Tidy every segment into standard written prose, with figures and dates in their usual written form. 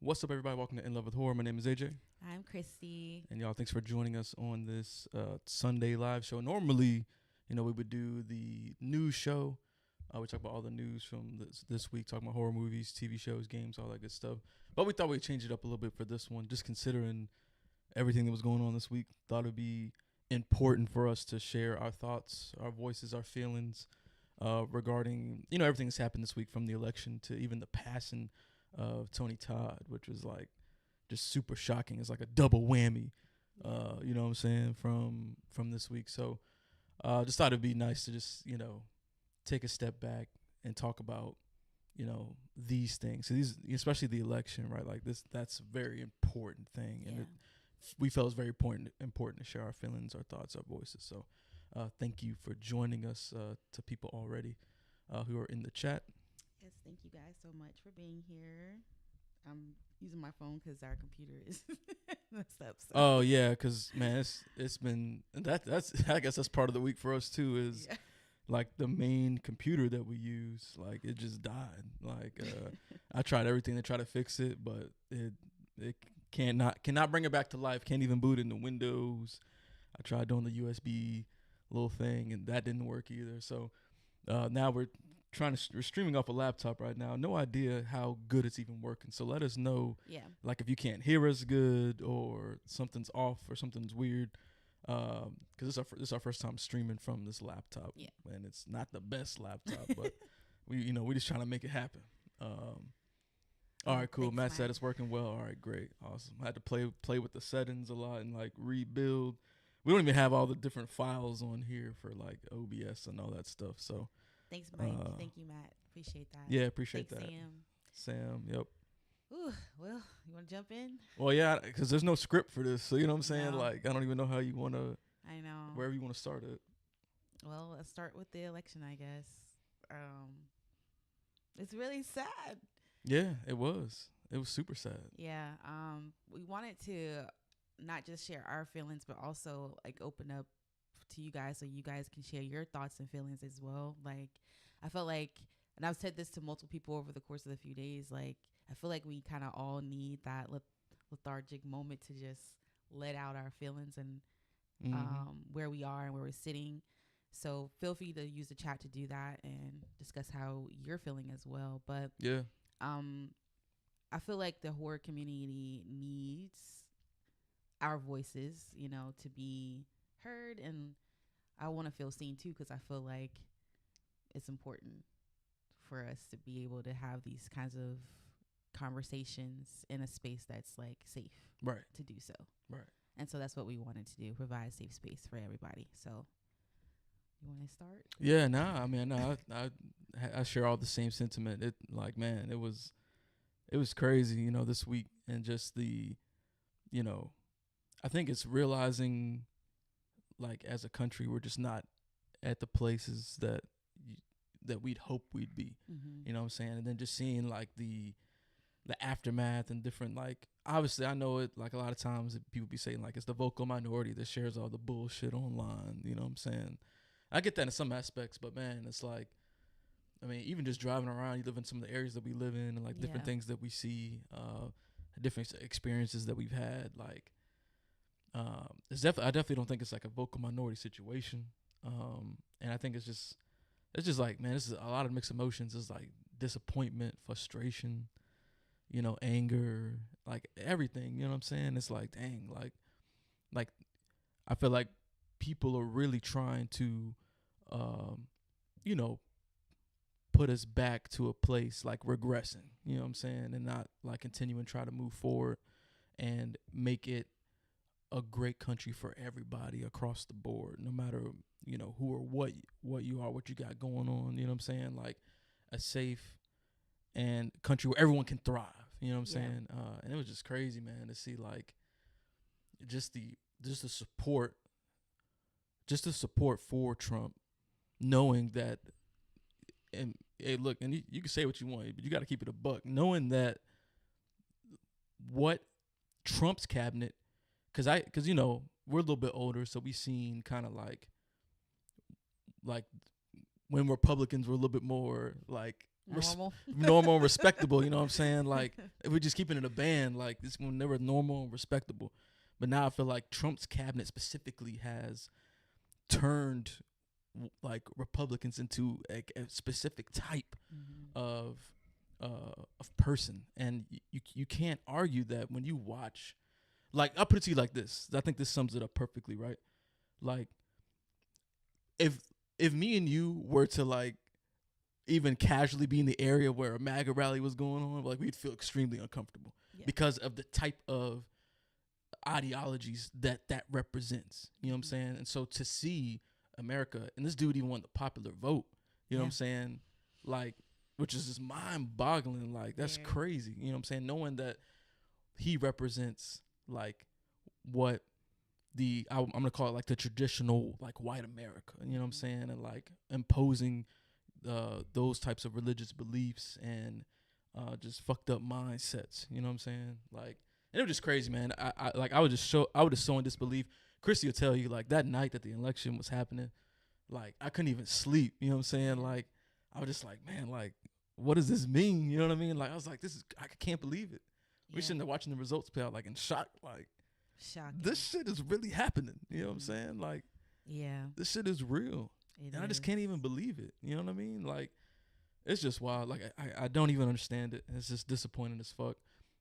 What's up, everybody? Welcome to In Love with Horror. My name is AJ. I'm Christy. And y'all, thanks for joining us on this Sunday live show. Normally, we would do the news show. We talk about all the news from this week, talking about horror movies, TV shows, games, all that good stuff. But we thought we'd change it up a little bit for this one, just considering everything that was going on this week. Thought it'd be important for us to share our thoughts, our voices, our feelings regarding, everything that's happened this week, from the election to even the passing of Tony Todd, which was like just super shocking. It's like a double whammy, you know what I'm saying, from this week. So just thought it'd be nice to just, take a step back and talk about, these things. So these, especially the election, right? Like that's a very important thing. And we felt it's very important to share our feelings, our thoughts, our voices. So thank you for joining us, to people already who are in the chat. Yes, thank you guys so much for being here. I'm using my phone because our computer is messed up. So. Oh yeah, because man, it's been that's I guess that's part of the week for us too. Is like the main computer that we use, like it just died. Like I tried everything to try to fix it, but it cannot bring it back to life. Can't even boot into Windows. I tried doing the USB little thing, and that didn't work either. So now we're streaming off a laptop right now. No idea how good it's even working. So let us know, like if you can't hear us good or something's off or something's weird, because this is our first time streaming from this laptop, and it's not the best laptop, but we just trying to make it happen. All right, cool. Thanks, Matt said it's working well. All right, great, awesome. I had to play with the settings a lot and like rebuild. We don't even have all the different files on here for like OBS and all that stuff. So. Thanks, Mike. Thank you, Matt. Appreciate that. Yeah, appreciate Thanks, that. Sam. Yep. Ooh, well, you want to jump in? Well, yeah, because there's no script for this, so you know what I'm saying. No. Like, I don't even know how you want to. I know. Wherever you want to start it. Well, let's start with the election, I guess. It's really sad. Yeah, it was. It was super sad. Yeah. We wanted to not just share our feelings, but also like open up to you guys so you guys can share your thoughts and feelings as well. Like I felt like, and I've said this to multiple people over the course of the few days, like I feel like we kind of all need that lethargic moment to just let out our feelings and where we are and where we're sitting. So feel free to use the chat to do that and discuss how you're feeling as well. But I feel like the horror community needs our voices, to be heard, and I want to feel seen too, because I feel like it's important for us to be able to have these kinds of conversations in a space that's like safe, right, to do so, right. And so that's what we wanted to do, provide a safe space for everybody. So you want to start? Yeah, I mean, I share all the same sentiment. It like, man, it was crazy, this week, and just the, I think it's realizing, like, as a country, we're just not at the places that we'd hope we'd be. You know what I'm saying? And then just seeing like the aftermath and different, like, obviously I know it, like a lot of times people be saying like it's the vocal minority that shares all the bullshit online. You know what I'm saying? I get that in some aspects, but man, it's like, I mean, even just driving around, you live in some of the areas that we live in, and like different things that we see, different experiences that we've had, like. I definitely don't think it's like a vocal minority situation, and I think it's just like, man, this is a lot of mixed emotions. It's like disappointment, frustration, anger, like everything. You know what I'm saying? It's like, dang, like I feel like people are really trying to, put us back to a place like regressing. You know what I'm saying? And not like continuing to try to move forward and make it a great country for everybody across the board, no matter, who or what you are, what you got going on. You know what I'm saying? Like a safe and country where everyone can thrive. You know what I'm saying? And it was just crazy, man, to see like just the support for Trump, knowing that, and hey, look, and you can say what you want, but you got to keep it a buck, knowing that what Trump's cabinet, because we're a little bit older, so we seen kind of like when Republicans were a little bit more like Normal. normal and respectable. You know what I'm saying? Like if we're just keeping it a band, like this when they were normal and respectable. But now I feel like Trump's cabinet specifically has turned like Republicans into a specific type Mm-hmm. of person, and you can't argue that when you watch. Like I'll put it to you like this. I think this sums it up perfectly, right? Like if me and you were to like even casually be in the area where a MAGA rally was going on, like we'd feel extremely uncomfortable Yeah. because of the type of ideologies that represents. You know what I'm saying? And so to see America, and this dude even won the popular vote, you know what I'm saying? Like, which is just mind boggling. Like, that's crazy. You know what I'm saying? Knowing that he represents like what I'm gonna call it like the traditional like white America, you know what I'm saying? And like imposing those types of religious beliefs and just fucked up mindsets, you know what I'm saying? Like, and it was just crazy, man. I would just I would just so in disbelief. Chrissy will tell you like that night that the election was happening, like I couldn't even sleep, you know what I'm saying? Like I was just like, man, like what does this mean? You know what I mean? Like I was like, I can't believe it. We sitting there watching the results play out like in shock, like shocking. This shit is really happening. You know what I'm saying? Like, this shit is real. I just can't even believe it. You know what I mean? Like, it's just wild. Like, I don't even understand it. It's just disappointing as fuck.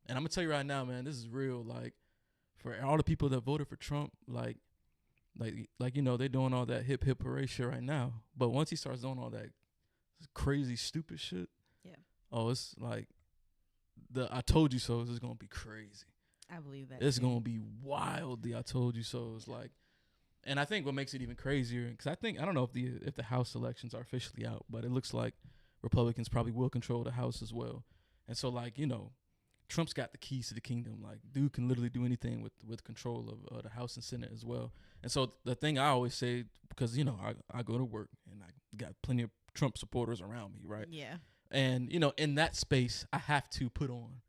And I'm gonna tell you right now, man, this is real. Like, for all the people that voted for Trump, like you know, they're doing all that hip hip hooray shit right now. But once he starts doing all that crazy stupid shit, oh, it's like the I told you so is gonna be crazy. I believe that it's gonna be wild. The I told you so is like, and I think what makes it even crazier because I don't know if the House elections are officially out, but it looks like Republicans probably will control the House as well. And so like you know, Trump's got the keys to the kingdom. Like dude can literally do anything with control of the House and Senate as well. And so the thing I always say, because you know I go to work and I got plenty of Trump supporters around me, right? Yeah. And you know in that space I have to put on,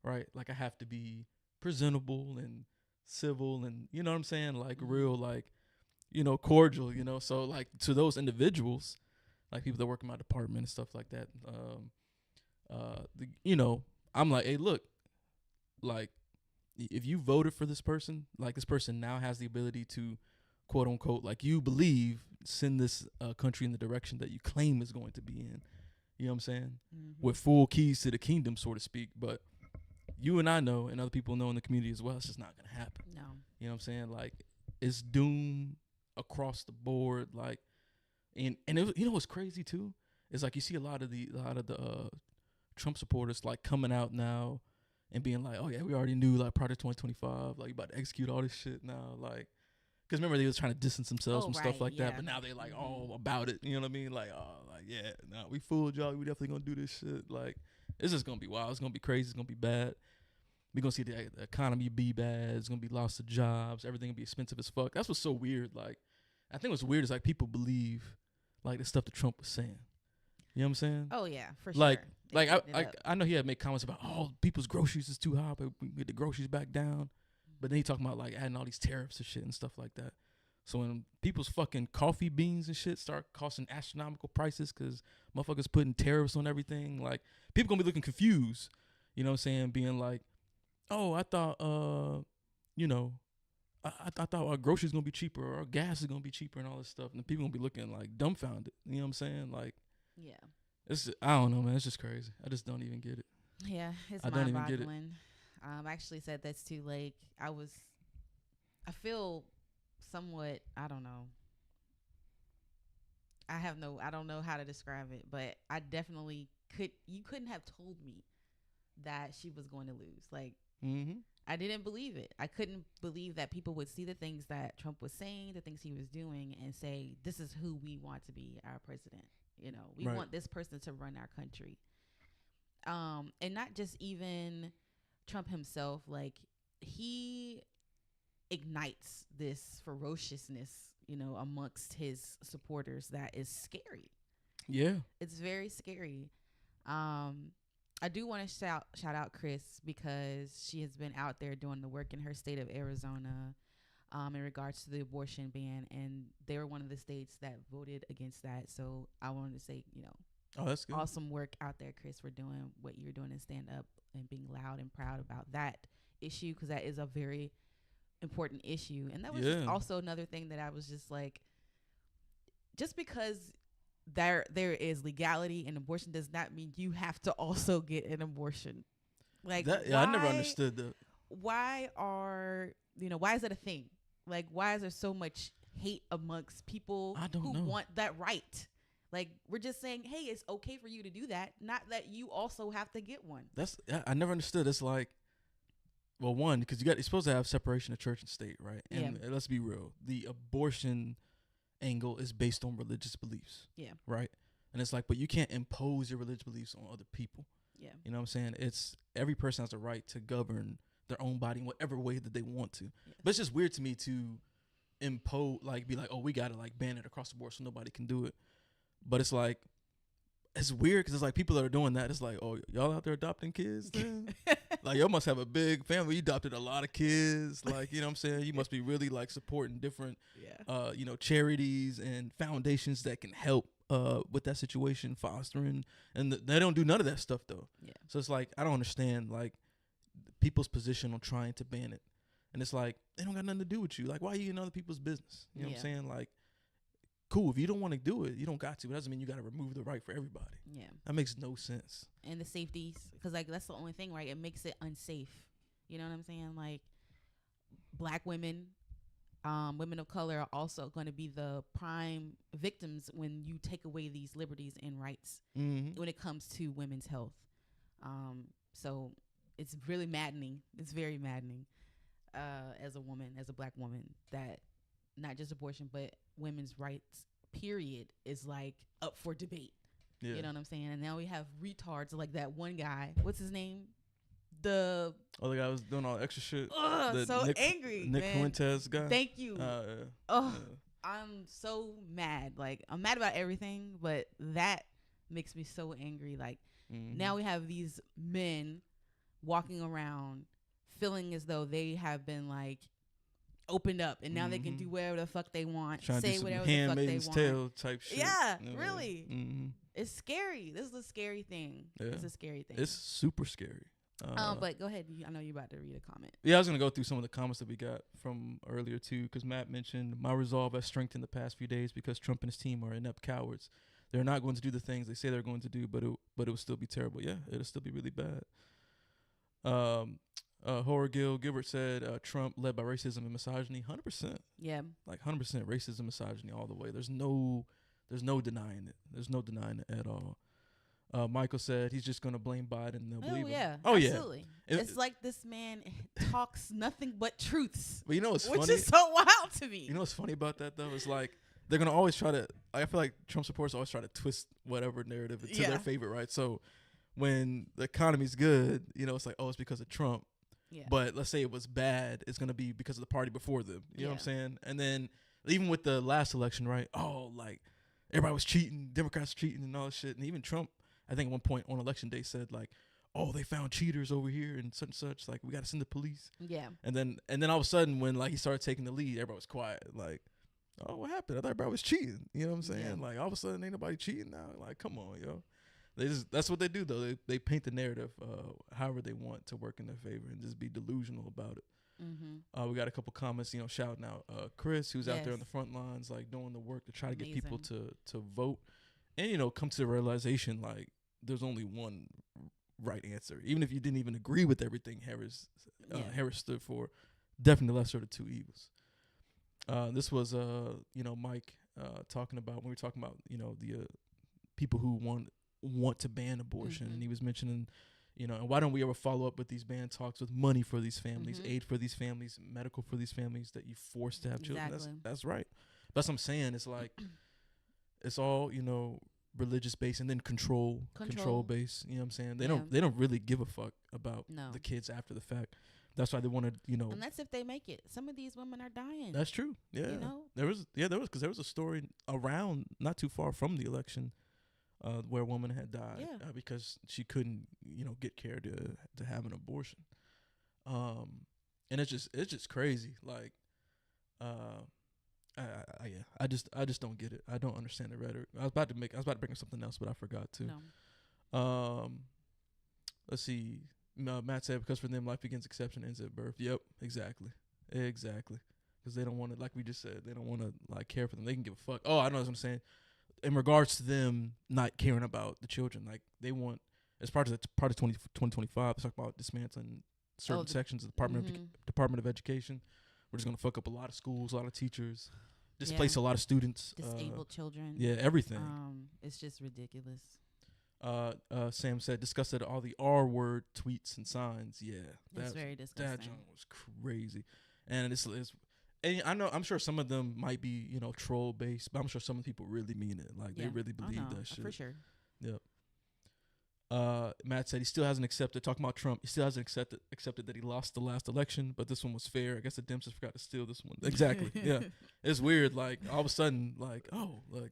right? Like I have to be presentable and civil and you know what I'm saying, like real, like you know, cordial, you know. So like to those individuals, like people that work in my department and stuff like that, you know, I'm like, hey, look, like if you voted for this person, like this person now has the ability to quote unquote, like you believe, send this country in the direction that you claim is going to be in. You know what I'm saying? With full keys to the kingdom, so to speak. But you and I know, and other people know in the community as well, it's just not gonna happen. No. You know what I'm saying? Like it's doom across the board. Like, and you know what's crazy too? It's like you see a lot of the Trump supporters like coming out now and being like, oh yeah, we already knew like Project 2025, like you about to execute all this shit now, like. Because remember they was trying to distance themselves from stuff like that, but now they like all about it. You know what I mean? Like, oh, like yeah, nah, we fooled y'all. We definitely gonna do this shit. Like, it's just gonna be wild. It's gonna be crazy. It's gonna be bad. We gonna see the economy be bad. It's gonna be loss of jobs. Everything gonna be expensive as fuck. That's what's so weird. Like, I think what's weird is like people believe like the stuff that Trump was saying. You know what I'm saying? Oh yeah, for like, sure. Like I know he had made comments about people's groceries is too high, but we can get the groceries back down. But then he talking about like adding all these tariffs and shit and stuff like that. So when people's fucking coffee beans and shit start costing astronomical prices because motherfuckers putting tariffs on everything, like people gonna be looking confused. You know what I'm saying? Being like, oh, I thought, you know, I thought our groceries gonna be cheaper or our gas is gonna be cheaper and all this stuff, and people gonna be looking like dumbfounded. You know what I'm saying? Like, it's I don't know, man. It's just crazy. I just don't even get it. Yeah, it's I don't even get it. mind-boggling. I actually said that's too late. I feel somewhat, I don't know. I don't know how to describe it, but I definitely you couldn't have told me that she was going to lose. Like, I didn't believe it. I couldn't believe that people would see the things that Trump was saying, the things he was doing, and say, this is who we want to be our president. You know, we want this person to run our country. And not just even Trump himself, like he ignites this ferociousness, you know, amongst his supporters that is scary. Yeah. It's very scary. I do want to shout out Chris because she has been out there doing the work in her state of Arizona in regards to the abortion ban, and they were one of the states that voted against that. So I wanted to say, you know, Oh, that's good. Awesome work out there, Chris, for doing what you're doing and stand up and being loud and proud about that issue, because that is a very important issue. And that was just Yeah, also another thing that I was just like, just because there is legality in abortion does not mean you have to also get an abortion. Like, that yeah, I never understood that. why are, why is that a thing? Like, why is there so much hate amongst people I don't who know. want that right? Like, we're just saying, hey, it's okay for you to do that, not that you also have to get one. I never understood. It's like, well, one, because you're supposed to have separation of church and state, right? And let's be real, the abortion angle is based on religious beliefs. Yeah. Right. And it's like, but you can't impose your religious beliefs on other people. Yeah. You know what I'm saying? It's every person has a right to govern their own body in whatever way that they want to. Yeah. But it's just weird to me to impose, like, be like, oh, we gotta like ban it across the board so nobody can do it. But it's like, it's weird because it's like people that are doing that. It's like, oh, y'all out there adopting kids then? Like, y'all must have a big family. You adopted a lot of kids. Like, you know what I'm saying? You must be really like supporting different, charities and foundations that can help with that situation, fostering. And they don't do none of that stuff though. Yeah. So it's like, I don't understand like people's position on trying to ban it. And it's like, they don't got nothing to do with you. Like, why are you in other people's business? You know what I'm saying? Like, cool, if you don't want to do it, you don't got to. It doesn't mean you got to remove the right for everybody. Yeah. That makes no sense. And the safeties, because like that's the only thing, right? It makes it unsafe. You know what I'm saying? Like, black women, women of color are also going to be the prime victims when you take away these liberties and rights when it comes to women's health. So it's really maddening. It's very maddening as a woman, as a black woman, that not just abortion, but women's rights, period, is like up for debate. Yeah. You know what I'm saying? And now we have retards like that one guy. What's his name? The other guy was doing all the extra shit. So angry. Nick Fuentes guy. Thank you. I'm so mad. Like, I'm mad about everything, but that makes me so angry. Like, now we have these men walking around feeling as though they have been like opened up, and now they can do whatever the fuck they want, say whatever the fuck they want. Tale type shit. Yeah, really. It's scary. This is a scary thing. Yeah. It's a scary thing. It's super scary. But go ahead. I know you're about to read a comment. Yeah, I was gonna go through some of the comments that we got from earlier too, because Matt mentioned my resolve has strengthened the past few days because Trump and his team are inept cowards. They're not going to do the things they say they're going to do, but it will still be terrible. Yeah, it'll still be really bad. Horror Gilbert said Trump led by racism and misogyny. 100%. Yeah. Like 100% racism, misogyny all the way. There's no denying it. There's no denying it at all. Michael said he's just gonna blame Biden and they'll believe him. Oh absolutely. Yeah. It's like this man talks nothing but truths. But you know what's funny? Which is so wild to me. You know what's funny about that though? It's like they're gonna always try to. I feel like Trump supporters always try to twist whatever narrative to their favorite, right? So when the economy's good, it's like, oh, it's because of Trump. Yeah. But let's say it was bad, it's gonna be because of the party before them. You know what I'm saying? And then even with the last election, right? Oh, like everybody was cheating, Democrats cheating and all this shit. And even Trump, I think at one point on election day said like, oh, they found cheaters over here and such and such. Like, we got to send the police. Yeah. And then all of a sudden when like he started taking the lead, everybody was quiet. Like, oh, what happened? I thought everybody was cheating. You know what I'm saying? Yeah. Like all of a sudden ain't nobody cheating now. Like, come on, yo. That's what they do though. They paint the narrative however they want to work in their favor and just be delusional about it. We got a couple comments, shouting out Chris, who's out there on the front lines, like doing the work to try to get people to vote and come to the realization like there's only one right answer, even if you didn't even agree with everything Harris stood for. Definitely lesser of the two evils. This was Mike talking about when we were talking about the people who want to ban abortion, and he was mentioning and why don't we ever follow up with these ban talks with money for these families, aid for these families, medical for these families that you forced to have children. That's right. That's what I'm saying. It's like it's all religious based and then control based. You know what I'm saying? They don't really give a fuck about the kids after the fact. That's why they want to and that's if they make it. Some of these women are dying. That's true. Yeah. There was because there was a story around not too far from the election where a woman had died because she couldn't get care to have an abortion. And it's just crazy. Like Yeah, I just don't get it. I don't understand the rhetoric. I was about to bring up something else, but I forgot to. No. Let's see. No, Matt said because for them life begins exception ends at birth. Yep, exactly. Because they don't want to, like we just said, they don't want to like care for them. They can give a fuck. Oh, I know what I'm saying. In regards to them not caring about the children, like they want as part of 2025, talk about dismantling certain sections of the Department of Education. We're just gonna fuck up a lot of schools, a lot of teachers, displace a lot of students, disabled children. Yeah, everything. It's just ridiculous. Sam said disgusted at all the R word tweets and signs. Yeah, that's very disgusting. That junk was crazy, and it's and I'm sure some of them might be troll based, but I'm sure some of the people really mean it. Like they really believe that shit for sure. Yep. Matt said he still hasn't accepted, talking about Trump, he still hasn't accepted that he lost the last election, but this one was fair. I guess the Dems just forgot to steal this one. Exactly. Yeah. It's weird. Like all of a sudden, like,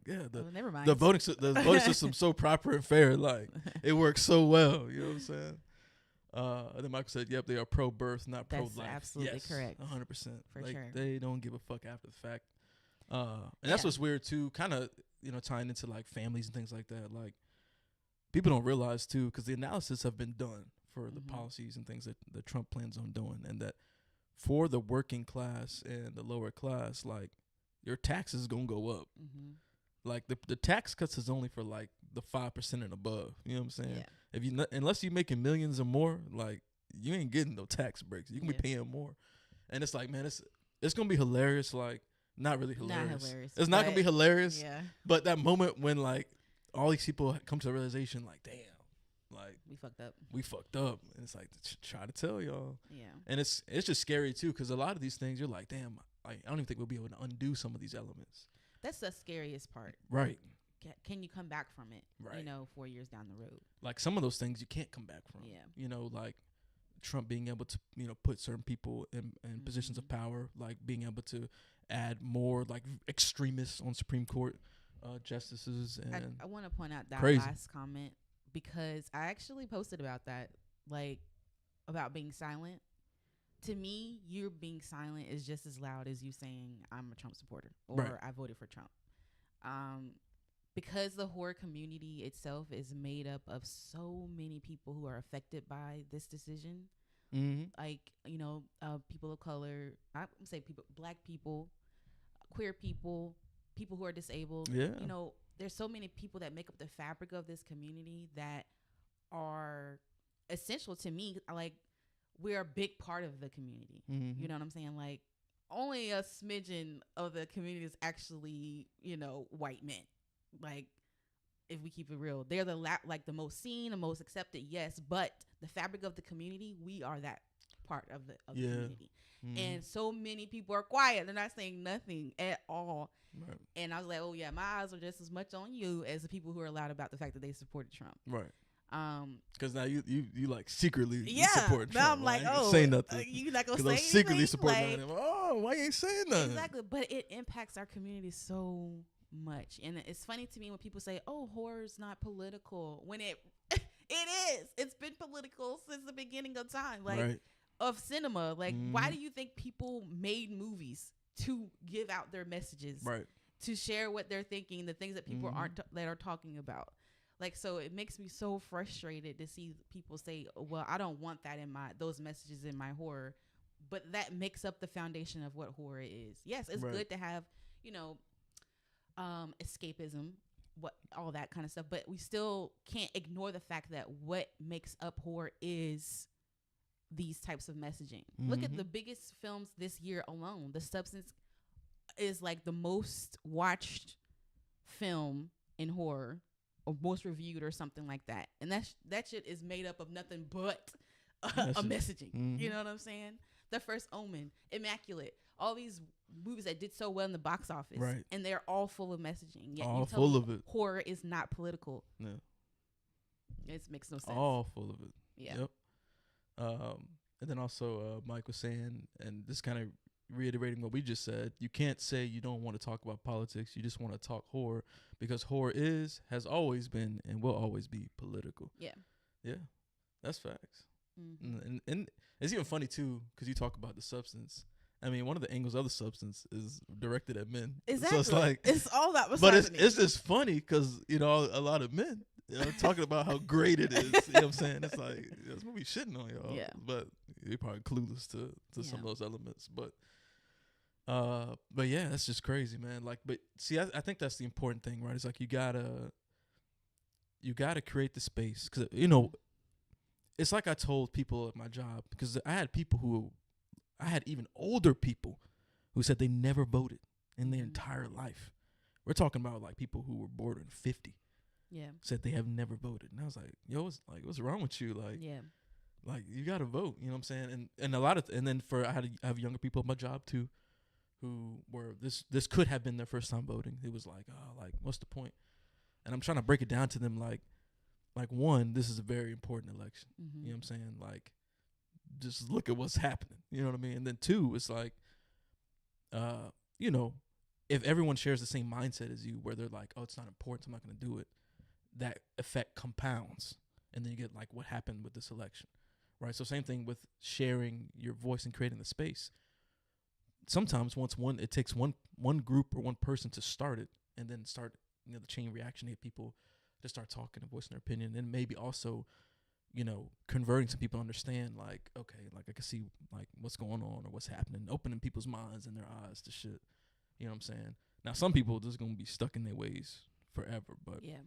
never mind. The voting system's so proper and fair. Like it works so well. You know what I'm saying? And then Michael said, yep, they are pro-birth, not pro-life. That's absolutely correct. 100%. For sure. They don't give a fuck after the fact. And that's what's weird too, kind of, tying into like families and things like that. Like, people don't realize too, because the analysis have been done for the policies and things that Trump plans on doing, and that for the working class and the lower class, like your taxes is gonna go up. Like the tax cuts is only for like the 5% and above. You know what I'm saying? Yeah. If you unless you're making millions or more, like you ain't getting no tax breaks. You can be paying more, and it's like, man, it's gonna be hilarious. Like not really hilarious. Not hilarious. It's not gonna be hilarious. Yeah. But that moment when like all these people come to the realization, like, damn, like we fucked up, and it's like try to tell y'all. Yeah. And it's just scary too, because a lot of these things you're like, damn, I don't even think we'll be able to undo some of these elements. That's the scariest part. Right. Can you come back from it? Right. 4 years down the road. Like some of those things you can't come back from. Yeah. Like Trump being able to put certain people in positions of power, like being able to add more like extremists on Supreme Court justices. And I want to point out that crazy. Last comment, because I actually posted about that, like about being silent. To me, you being silent is just as loud as you saying I'm a Trump supporter or I voted for Trump. Because the horror community itself is made up of so many people who are affected by this decision. Like, people of color, I would say black people, queer people, people who are disabled. Yeah. There's so many people that make up the fabric of this community that are essential to me. Like, we're a big part of the community. You know what I'm saying? Like, only a smidgen of the community is actually, white men. Like, if we keep it real, they're the the most seen, the most accepted, yes, but the fabric of the community, we are that part of the community. And so many people are quiet. They're not saying nothing at all. Right. And I was like, oh yeah, my eyes are just as much on you as the people who are loud about the fact that they supported Trump. Right. Because now you like secretly support Trump. Now I'm like, say nothing. You not gonna say I'm secretly anything? supporting him. Oh, why you ain't saying nothing? Exactly, but it impacts our community so much, and it's funny to me when people say, "Oh, horror's not political," when it is. It's been political since the beginning of time, like of cinema. Like, why do you think people made movies to give out their messages, to share what they're thinking, the things that people that are talking about? Like, so it makes me so frustrated to see people say, well, I don't want that in those messages in my horror, but that makes up the foundation of what horror is. Yes, it's good to have, escapism, all that kind of stuff, but we still can't ignore the fact that what makes up horror is these types of messaging. Look at the biggest films this year alone. The Substance is like the most watched film in horror, or most reviewed, or something like that, and that shit is made up of nothing but a messaging. You know what I'm saying? The First Omen, Immaculate, all these movies that did so well in the box office, and they're all full of messaging. Yet all full of it. Horror is not political. Yeah, it makes no sense. All full of it. Yeah. Yep. And then also Mike was saying, and this kind of reiterating what we just said, you can't say you don't want to talk about politics. You just want to talk horror, because horror has always been and will always be political. Yeah, that's facts. And it's even funny too, because you talk about The Substance, I mean, one of the angles of the substance is directed at men. Exactly. So it's like, it's all about but misogyny. it's just funny because, you know, a lot of men, you know, talking about how great it is. You know what I'm saying? It's like, this movie shitting on y'all. Yeah. But you're probably clueless to some of Yeah. those elements. But yeah, that's just crazy, man. Like, but see, I think that's the important thing, right? It's like you gotta create the space, because, you know, it's like I told people at my job, because I had even older people who said they never voted in their entire life. We're talking about like people who were bordering 50, Yeah. said they have never voted. And I was like, yo, what's wrong with you? Like, Yeah. like you got to vote, you know what I'm saying? And and then I have younger people at my job too, who were, this could have been their first time voting. It was like, oh, like, what's the point? And I'm trying to break it down to them, like one, this is a very important election. Mm-hmm. You know what I'm saying? Like, just look at what's happening. You know what I mean? And then two, it's like, you know, if everyone shares the same mindset as you, where they're like, oh, it's not important, so I'm not going to do it, that effect compounds. And then you get like what happened with this election, right? So same thing with sharing your voice and creating the space. Sometimes it takes one group or one person to start it, and then start, you know, the chain reaction to get people to start talking and voicing their opinion, and maybe also, you know, converting some people to understand, like, okay, like I can see like what's going on or what's happening, opening people's minds and their eyes to shit. You know what I'm saying? Now, some people just gonna be stuck in their ways forever, but Yeah.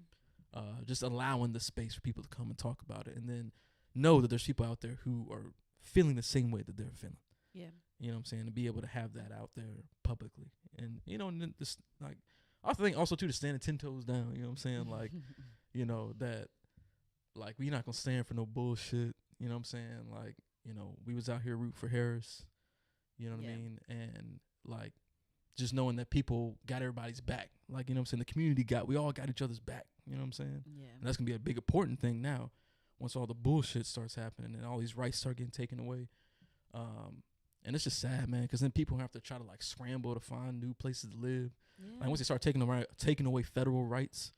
just allowing the space for people to come and talk about it, and then know that there's people out there who are feeling the same way that they're feeling. Yeah. You know what I'm saying? To be able to have that out there publicly, and, you know, and then this, like, I think also too, to stand 10 toes down. You know what I'm saying? Like, you know, that, like, we're not gonna stand for no bullshit. You know what I'm saying? Like, you know, we was out here root for Harris. You know what I mean? And like, just knowing that people got everybody's back. Like, you know what I'm saying? We all got each other's back. You know what I'm saying? Yeah. And that's gonna be a big important thing now, once all the bullshit starts happening and all these rights start getting taken away. And it's just sad, man, because then people have to try to like scramble to find new places to live. Yeah. Like, once they start taking away federal rights,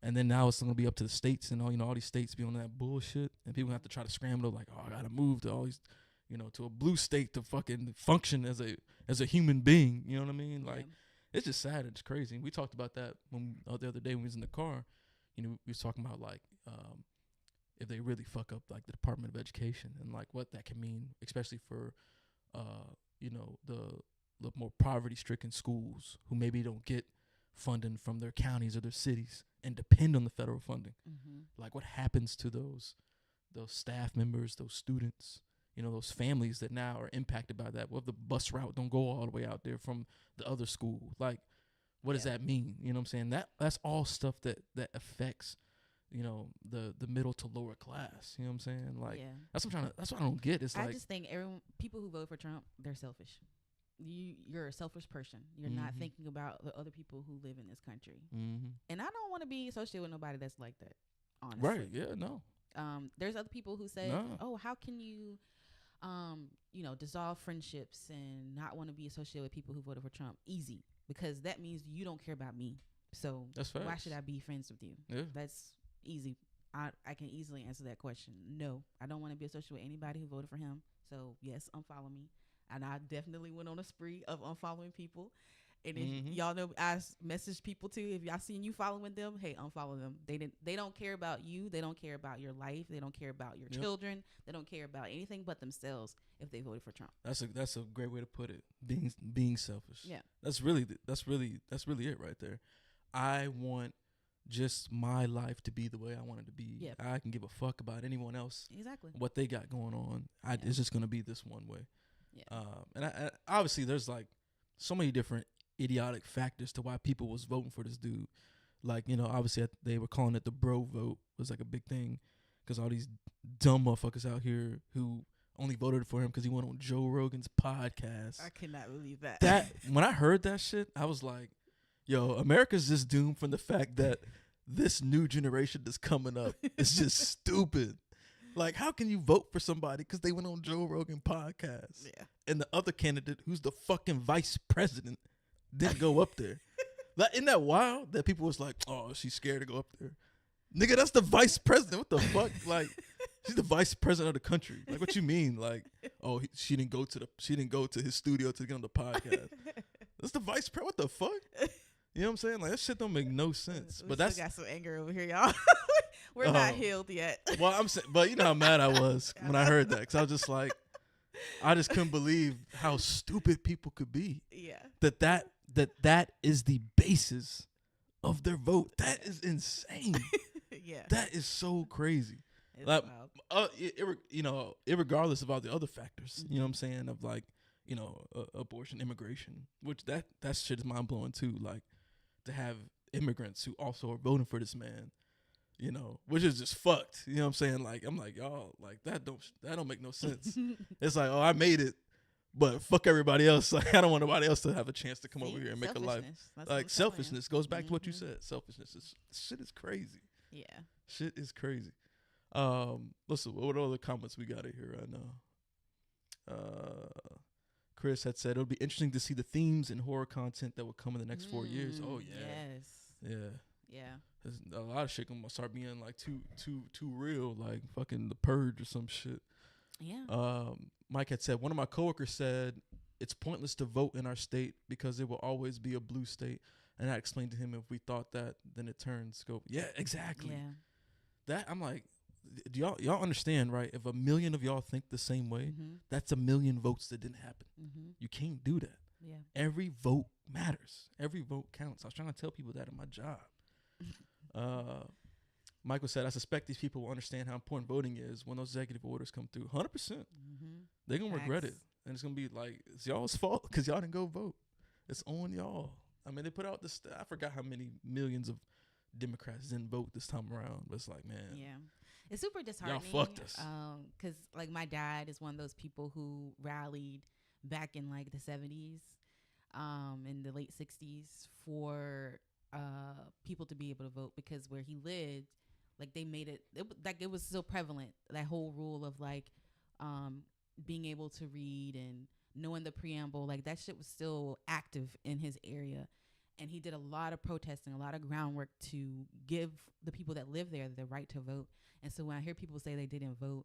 and then now it's gonna be up to the states, and all, you know, all these states be on that bullshit, and people have to try to scramble, like, oh, I gotta move to all these, you know, to a blue state to fucking function as a human being. You know what I mean? Like, it's just sad. It's crazy. We talked about that the other day when we was in the car. You know, we was talking about like, if they really fuck up like the Department of Education, and like what that can mean, especially for, you know, the more poverty-stricken schools who maybe don't get funding from their counties or their cities and depend on the federal funding. Mm-hmm. Like, what happens to those staff members, those students, you know, those families that now are impacted by that? What if the bus route don't go all the way out there from the other school? Like, what does that mean? You know what I'm saying? That's all stuff that affects, you know, the middle to lower class. You know what I'm saying? Like, that's what I don't get. It's like, I just think people who vote for Trump, they're selfish. You're a selfish person. You're not thinking about the other people who live in this country. Mm-hmm. And I don't want to be associated with nobody that's like that, honestly. Right, yeah, no. There's other people who say, oh, how can you, you know, dissolve friendships and not want to be associated with people who voted for Trump? Easy. Because that means you don't care about me. So that's why should I be friends with you? Yeah. That's easy. I can easily answer that question. No, I don't want to be associated with anybody who voted for him. So yes, unfollow me. And I definitely went on a spree of unfollowing people. And if y'all know, I message people too. If y'all seen you following them, hey, unfollow them. They don't care about you. They don't care about your life. They don't care about your children. They don't care about anything but themselves if they voted for Trump. That's a great way to put it. Being selfish. Yeah. That's really it right there. I want just my life to be the way I want it to be. Yeah. I can give a fuck about anyone else. Exactly. What they got going on. It's just gonna be this one way. Yeah. And I obviously there's like so many different idiotic factors to why people was voting for this dude. Like, you know, obviously they were calling it the bro vote was like a big thing because all these dumb motherfuckers out here who only voted for him because he went on Joe Rogan's podcast. I cannot believe that. That when I heard that shit, I was like, yo, America's just doomed from the fact that this new generation that's coming up is just stupid. Like, how can you vote for somebody because they went on Joe Rogan podcast? Yeah. And the other candidate, who's the fucking vice president, didn't go up there. Like, isn't that wild that people was like, oh, she's scared to go up there? Nigga, that's the vice president. What the fuck? Like, she's the vice president of the country. Like, what you mean? Like, oh, she didn't go to his studio to get on the podcast. That's the vice president. What the fuck? You know what I'm saying? Like, that shit don't make no sense. We but still that's got some anger over here, y'all. We're not healed yet. Well, I'm saying, but you know how mad I was when I heard that, because I was just like, I just couldn't believe how stupid people could be. Yeah. That is the basis of their vote. That is insane. Yeah. That is so crazy. It's like, wild. Irregardless of all the other factors, you know what I'm saying, of like, you know, abortion, immigration, which that shit is mind blowing too. Like, to have immigrants who also are voting for this man, you know, which is just fucked. You know what I'm saying? Like, I'm like, y'all, like, that don't make no sense. It's like, oh, I made it, but fuck everybody else. Like, I don't want nobody else to have a chance to come over here and make a life. Like, selfishness goes back to what you said. Selfishness shit is crazy. Yeah. Shit is crazy. Listen, what other comments we got in here right now? Chris had said, it'll be interesting to see the themes and horror content that will come in the next 4 years. Oh, yeah. Yes. Yeah. Yeah. There's a lot of shit gonna start being like too real, like fucking The Purge or some shit. Yeah. Mike had said, one of my coworkers said it's pointless to vote in our state because it will always be a blue state. And I explained to him, if we thought that, then it turns scope. Yeah, exactly. Yeah. That, I'm like, do y'all understand, right? If 1 million of y'all think the same way, that's 1 million votes that didn't happen. You can't do that. Yeah. Every vote matters. Every vote counts. I was trying to tell people that in my job. Michael said, I suspect these people will understand how important voting is when those executive orders come through. 100%. They're going to regret it. And it's going to be like, it's y'all's fault because y'all didn't go vote. It's on y'all. I mean, they put out this, I forgot how many millions of Democrats didn't vote this time around. But it's like, man. Yeah. It's super disheartening. Y'all fucked us. Because, like, my dad is one of those people who rallied back in, like, the 70s, in the late 60s for people to be able to vote, because where he lived, like, they made it like it was so prevalent, that whole rule of like being able to read and knowing the preamble, like that shit was still active in his area. And he did a lot of protesting, a lot of groundwork to give the people that live there the right to vote. And so when I hear people say they didn't vote,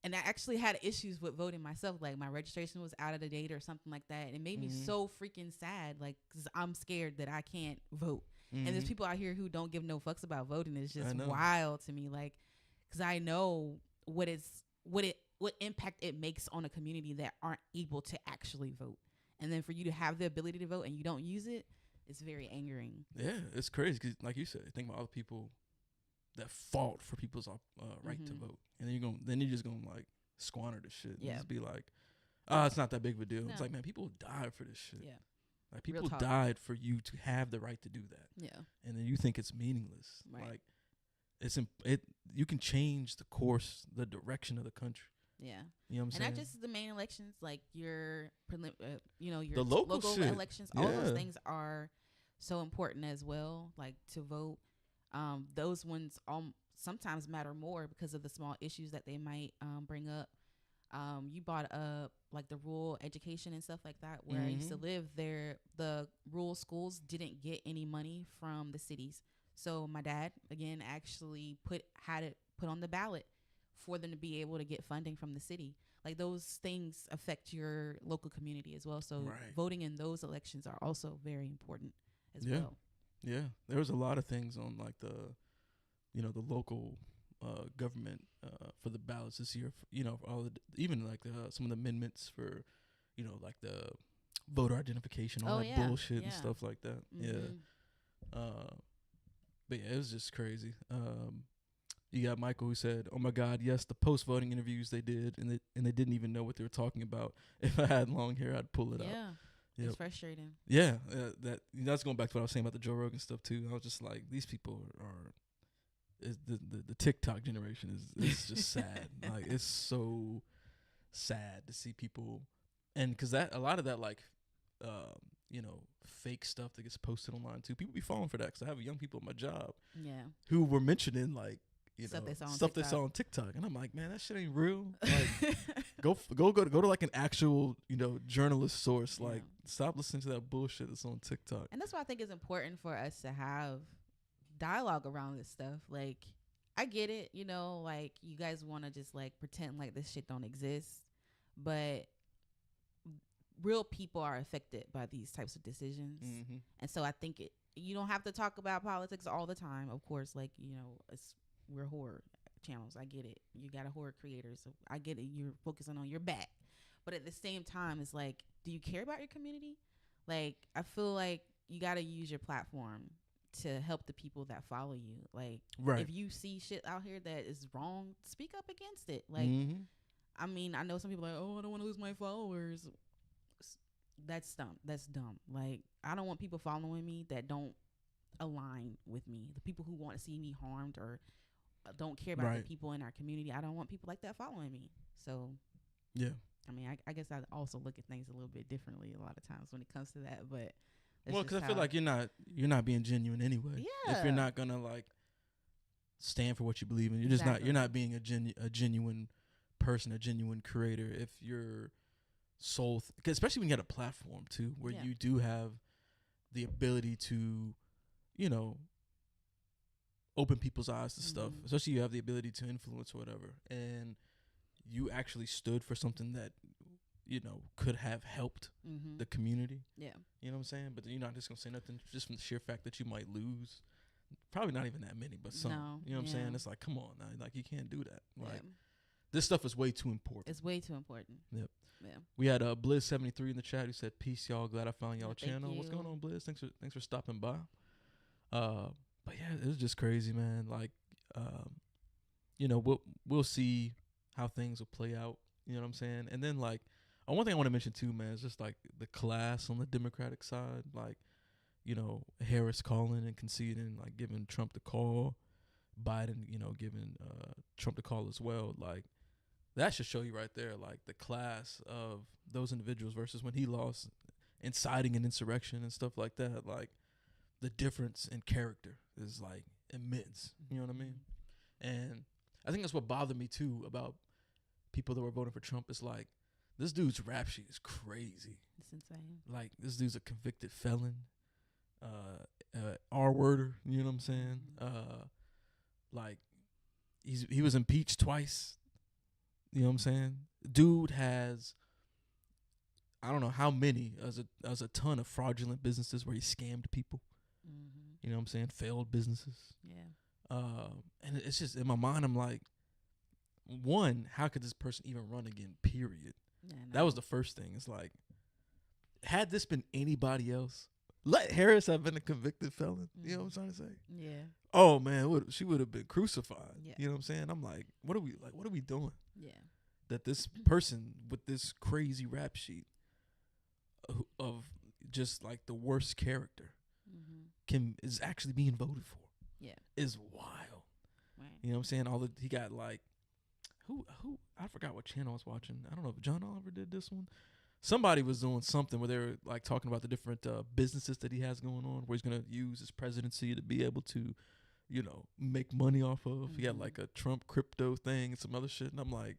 and I actually had issues with voting myself, like my registration was out of the date or something like that, and it made me so freaking sad, like, because I'm scared that I can't vote. And there's people out here who don't give no fucks about voting. It's just wild to me, like, because I know what impact it makes on a community that aren't able to actually vote. And then for you to have the ability to vote and you don't use it, it's very angering. Yeah, it's crazy because, like you said, think about all the people that fought for people's right to vote, and then you're just gonna like squander this shit. Yeah, just be like, oh, it's not that big of a deal. No. It's like, man, people died for this shit. Yeah, like people died for you to have the right to do that. Yeah, and then you think it's meaningless. Right. Like, you can change the course, the direction of the country. Yeah, you know what I'm saying? And not just the main elections, like your your the local elections. All those things are so important as well. Like, to vote. Those ones sometimes matter more because of the small issues that they might bring up. You brought up like the rural education and stuff like that. Where I used to live there, the rural schools didn't get any money from the cities. So my dad, again, actually had it put on the ballot for them to be able to get funding from the city. Like, those things affect your local community as well. So voting in those elections are also very important as well. Yeah, there was a lot of things on like the local government for the ballots this year. For all even like some of the amendments for, like the voter identification, all that bullshit and stuff like that. Yeah. But yeah, it was just crazy. You got Michael who said, "Oh my God, yes, the post-voting interviews they did, and they didn't even know what they were talking about. If I had long hair, I'd pull it out." Yeah. Yep. It's frustrating. Yeah, that's going back to what I was saying about the Joe Rogan stuff too. I was just like, these people the TikTok generation is just sad. Like, it's so sad to see people, and because a lot of that, like, fake stuff that gets posted online too. People be falling for that, because I have young people at my job, who were mentioning like, stuff they saw on TikTok, and I'm like, man, that shit ain't real. Like, go to like an actual journalist source. Like, stop listening to that bullshit that's on TikTok. And that's why I think it's important for us to have dialogue around this stuff. Like, I get it, like, you guys want to just like pretend like this shit don't exist, but real people are affected by these types of decisions. Mm-hmm. And so I think you don't have to talk about politics all the time. Of course, like, we're horror channels. I get it. You got a horror creator, so I get it. You're focusing on your back. But at the same time, it's like, do you care about your community? Like, I feel like you got to use your platform to help the people that follow you. Like, Right. if you see shit out here that is wrong, speak up against it. Like, Mm-hmm. I mean, I know some people are like, oh, I don't want to lose my followers. That's dumb. That's dumb. Like, I don't want people following me that don't align with me. The people who want to see me harmed or don't care about the people in our community. I don't want people like that following me. So, yeah. I mean, I guess I also look at things a little bit differently a lot of times when it comes to that. But Well, because I feel like you're not being genuine anyway. Yeah. If you're not gonna like stand for what you believe in, you're not being a genuine person, a genuine creator. If you're cause especially when you got a platform too, where you do have the ability to, open people's eyes to stuff. Especially you have the ability to influence or whatever, and you actually stood for something that could have helped the community. Yeah. You know what I'm saying? But you're not just gonna say nothing just from the sheer fact that you might lose. Probably not even that many, but some. No, you know what I'm saying? It's like, come on now, like you can't do that. Like yeah. this stuff is way too important. It's way too important. Yep. Yeah. We had Blizz73 in the chat who said, "Peace, y'all. Glad I found y'all channel. Thank What's you. going on, Blizz? Thanks for stopping by." But yeah, it was just crazy, man. Like, we'll see how things will play out. You know what I'm saying? And then like, one thing I want to mention too, man, is just like the class on the Democratic side. Like, Harris calling and conceding, like giving Trump the call, Biden, giving Trump the call as well. Like, that should show you right there, like the class of those individuals versus when he lost, inciting an insurrection and stuff like that. Like, the difference in character is like immense. You know what I mean? And I think that's what bothered me too about people that were voting for Trump. Is like, this dude's rap sheet is crazy. It's insane. Like, this dude's a convicted felon, R-worder. You know what I'm saying? Like, he was impeached twice. You know what I'm saying? Dude has, I don't know how many, as a ton of fraudulent businesses where he scammed people. You know what I'm saying? Failed businesses. Yeah. And it's just, in my mind, I'm like, one, how could this person even run again, period? Yeah, no. That was the first thing. It's like, had this been anybody else, let Harris have been a convicted felon. You know what I'm trying to say? Yeah. Oh, man, she would have been crucified. Yeah. You know what I'm saying? I'm like, what are we doing? Yeah. That this person with this crazy rap sheet of just like the worst character is actually being voted for. Yeah. Is wild. Right. You know what I'm saying? He got like, who I forgot what channel I was watching. I don't know if John Oliver did this one. Somebody was doing something where they were like talking about the different businesses that he has going on, where he's gonna use his presidency to be able to, make money off of. He had like a Trump crypto thing and some other shit, and I'm like,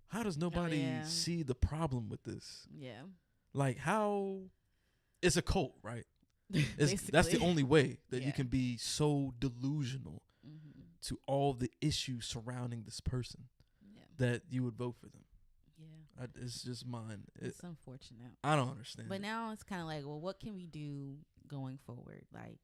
how does nobody see the problem with this? Yeah. Like, how? It's a cult, right? That's the only way that you can be so delusional to all the issues surrounding this person that you would vote for them. Yeah. It's just mine. It's unfortunate. I don't understand. But now it's kind of like, well, what can we do going forward? Like,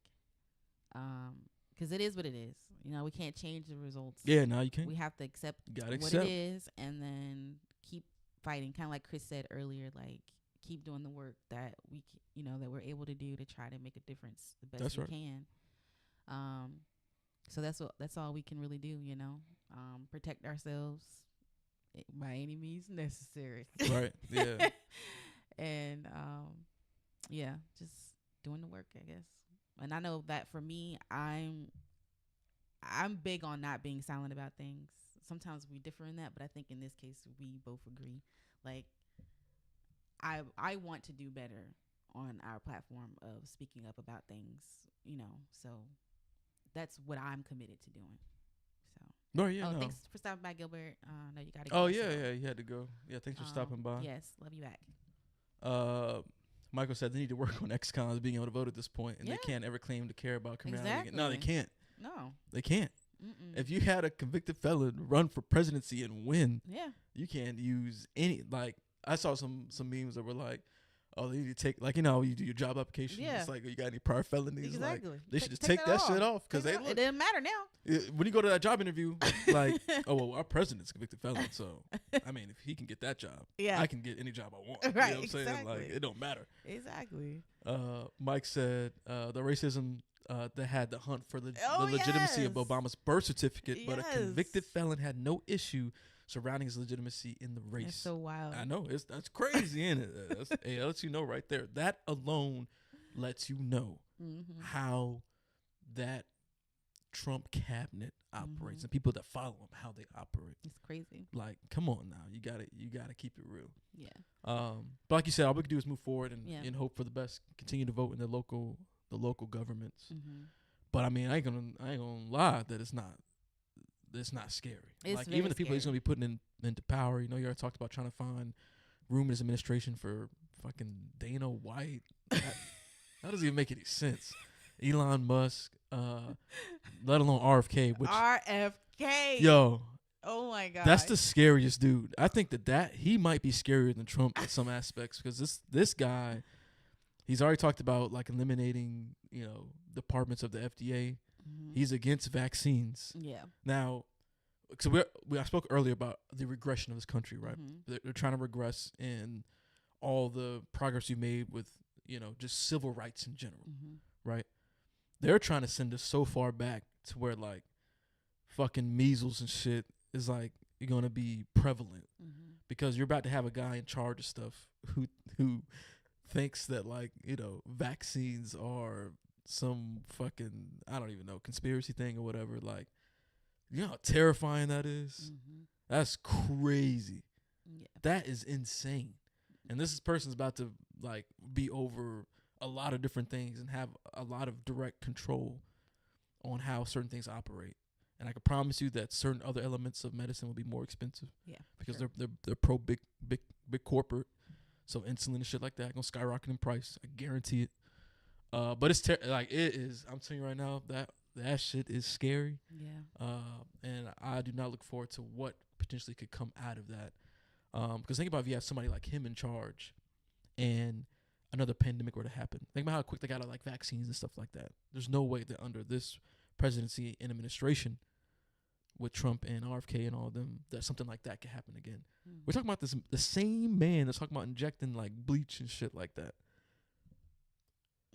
because it is what it is. We can't change the results. Yeah, no, you can't. We have to accept what it is and then keep fighting. Kind of like Chris said earlier, like, keep doing the work that that we're able to do to try to make a difference the best we can. So that's all we can really do, protect ourselves by any means necessary. Right. Yeah. And just doing the work, I guess. And I know that for me, I'm big on not being silent about things. Sometimes we differ in that, but I think in this case we both agree. Like, I want to do better on our platform of speaking up about things, so that's what I'm committed to doing. So. Oh, yeah. Thanks for stopping by, Gilbert. No, you gotta go. Oh, yeah, you had to go. Yeah, thanks for stopping by. Yes, love you back. Michael said they need to work on ex-cons being able to vote at this point, and they can't ever claim to care about criminality. Exactly. No, they can't. No. They can't. If you had a convicted felon run for presidency and win, Yeah. you can't use any. Like I saw some memes that were like, "Oh, they need to take like you do your job application. Yeah. It's like you got any prior felonies? Exactly. Like they should just take that shit off because it didn't matter now. when you go to that job interview, like, oh well, our president's a convicted felon, so I mean, if he can get that job, Yeah. I can get any job I want. Right, You know what I'm saying? exactly. Like it don't matter. Exactly. Mike said the racism that had the hunt for the Oh, legitimacy of yes. Obama's birth certificate, but a Yes. convicted felon had no issue surrounding his legitimacy in the race. It's so wild. I know that's crazy, isn't it? That lets you know right there. That alone lets you know how that Trump cabinet operates and people that follow him, how they operate. It's crazy. Like, come on now, you gotta keep it real. Yeah. But like you said, all we can do is move forward and, Yeah. and hope for the best. Continue to vote in the local governments. Mm-hmm. But I mean, I ain't gonna lie that it's not scary. It's like very even the people he's scary. gonna be putting into power. You know, you already talked about trying to find room in his administration for fucking Dana White. That doesn't even make any sense. Elon Musk, let alone RFK, which RFK. yo, Oh my god. that's the scariest dude. I think that he might be scarier than Trump in some aspects because this guy, he's already talked about like eliminating, departments of the FDA. He's against vaccines. Yeah. Now, so I spoke earlier about the regression of this country, right? They're trying to regress in all the progress you made with, just civil rights in general, right? They're trying to send us so far back to where like fucking measles and shit is like going to be prevalent because you're about to have a guy in charge of stuff who thinks that like, vaccines are some fucking, I don't even know, conspiracy thing or whatever. Like, you know how terrifying that is? That's crazy. Yeah. That is insane. And this person's about to like be over a lot of different things and have a lot of direct control on how certain things operate. And I can promise you that certain other elements of medicine will be more expensive. Yeah. Because sure. they're pro big corporate. So insulin and shit like that gonna skyrocket in price. I guarantee it. But it's like it is. I'm telling you right now that shit is scary. Yeah. And I do not look forward to what potentially could come out of that. Because think about if you have somebody like him in charge, and another pandemic were to happen. Think about how quick they got like vaccines and stuff like that. There's no way that under this presidency and administration, with Trump and RFK and all of them, that something like that could happen again. We're talking about the same man that's talking about injecting like bleach and shit like that.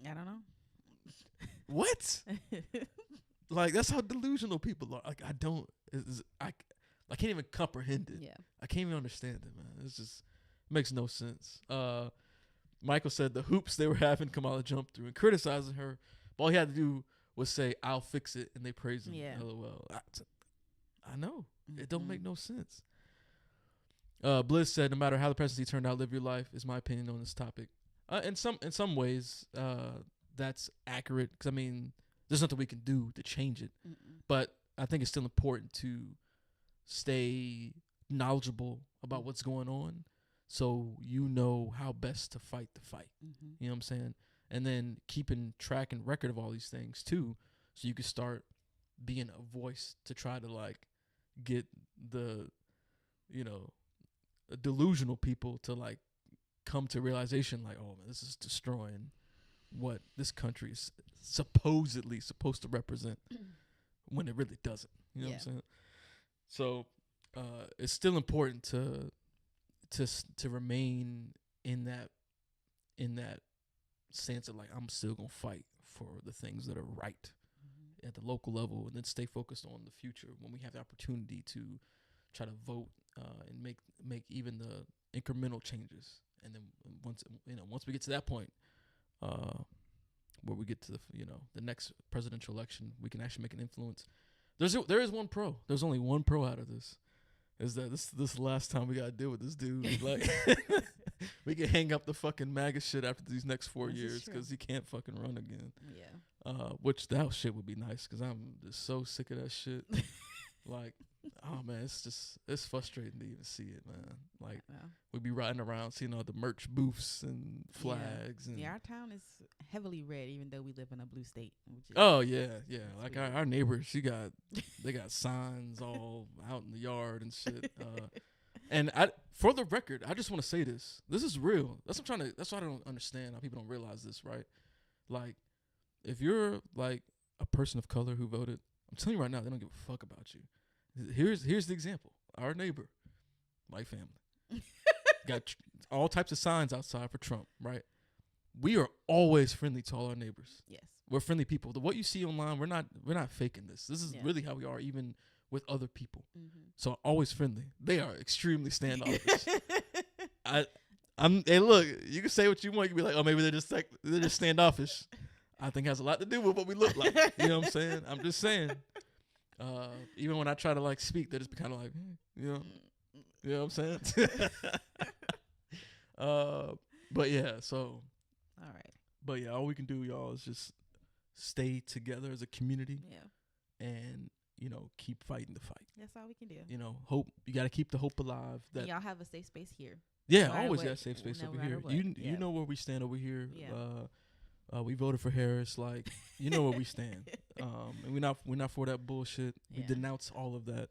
I don't know. What? Like that's how delusional people are. Like I can't even comprehend it. Yeah. I can't even understand it, man. It's just it makes no sense. Michael said the hoops they were having Kamala jumped through and criticizing her. But all he had to do was say, "I'll fix it," and they praised him. Yeah. LOL. I know. It don't make no sense. Bliss said, "No matter how the presidency turned out, live your life." Is my opinion on this topic. In some ways, that's accurate. Because I mean, there's nothing we can do to change it. But I think it's still important to stay knowledgeable about what's going on, so you know how best to fight the fight. You know what I'm saying? And then keeping track and record of all these things too, so you can start being a voice to try to like get the, delusional people to like come to realization like, oh man, this is destroying what this country is supposedly supposed to represent when it really doesn't. You know what I'm saying? So it's still important to remain in that sense of like I'm still gonna fight for the things that are right at the local level, and then stay focused on the future when we have the opportunity to try to vote and make even the incremental changes. And then once we get to that point, where we get to the next presidential election, we can actually make an influence. There is one pro. There's only one pro out of this. Is that this is the last time we gotta deal with this dude? Like, we can hang up the fucking MAGA shit after these next 4 years because he can't fucking run again. Yeah. Which that shit would be nice because I'm just so sick of that shit. Like, Oh man, it's frustrating to even see it, man. Like Well, we'd be riding around seeing all the merch booths and yeah. flags and Yeah, our town is heavily red, even though we live in a blue state, which is oh yeah, yeah. it's Like weird. our neighbors, they got signs all out in the yard and shit. And for the record, I just want to say this. This is real. That's what I don't understand how people don't realize this, right? Like, if you're like a person of color who voted, I'm telling you right now, they don't give a fuck about you. Here's the example. Our neighbor, white family, got all types of signs outside for Trump, right? We are always friendly to all our neighbors. Yes. We're friendly people. What you see online, we're not faking this. This is Yeah. really how we are, even with other people. Mm-hmm. So always friendly. They are extremely standoffish. Hey, look, you can say what you want. You can be like, oh, maybe they're just standoffish. I think it has a lot to do with what we look like. You know what I'm saying? I'm just saying. Even when I try to like speak, they just be kind of like, you know what I'm saying? But yeah, so. All right. But yeah, all we can do, y'all, is just stay together as a community Yeah. and, keep fighting the fight. That's all we can do. Hope. You got to keep the hope alive. And y'all have a safe space here. Yeah, no matter always what, got safe space no over matter here. what. You Yeah. know where we stand over here. Yeah. We voted for Harris. Like, you know where we stand. And we're not for that bullshit. We Yeah. denounce all of that.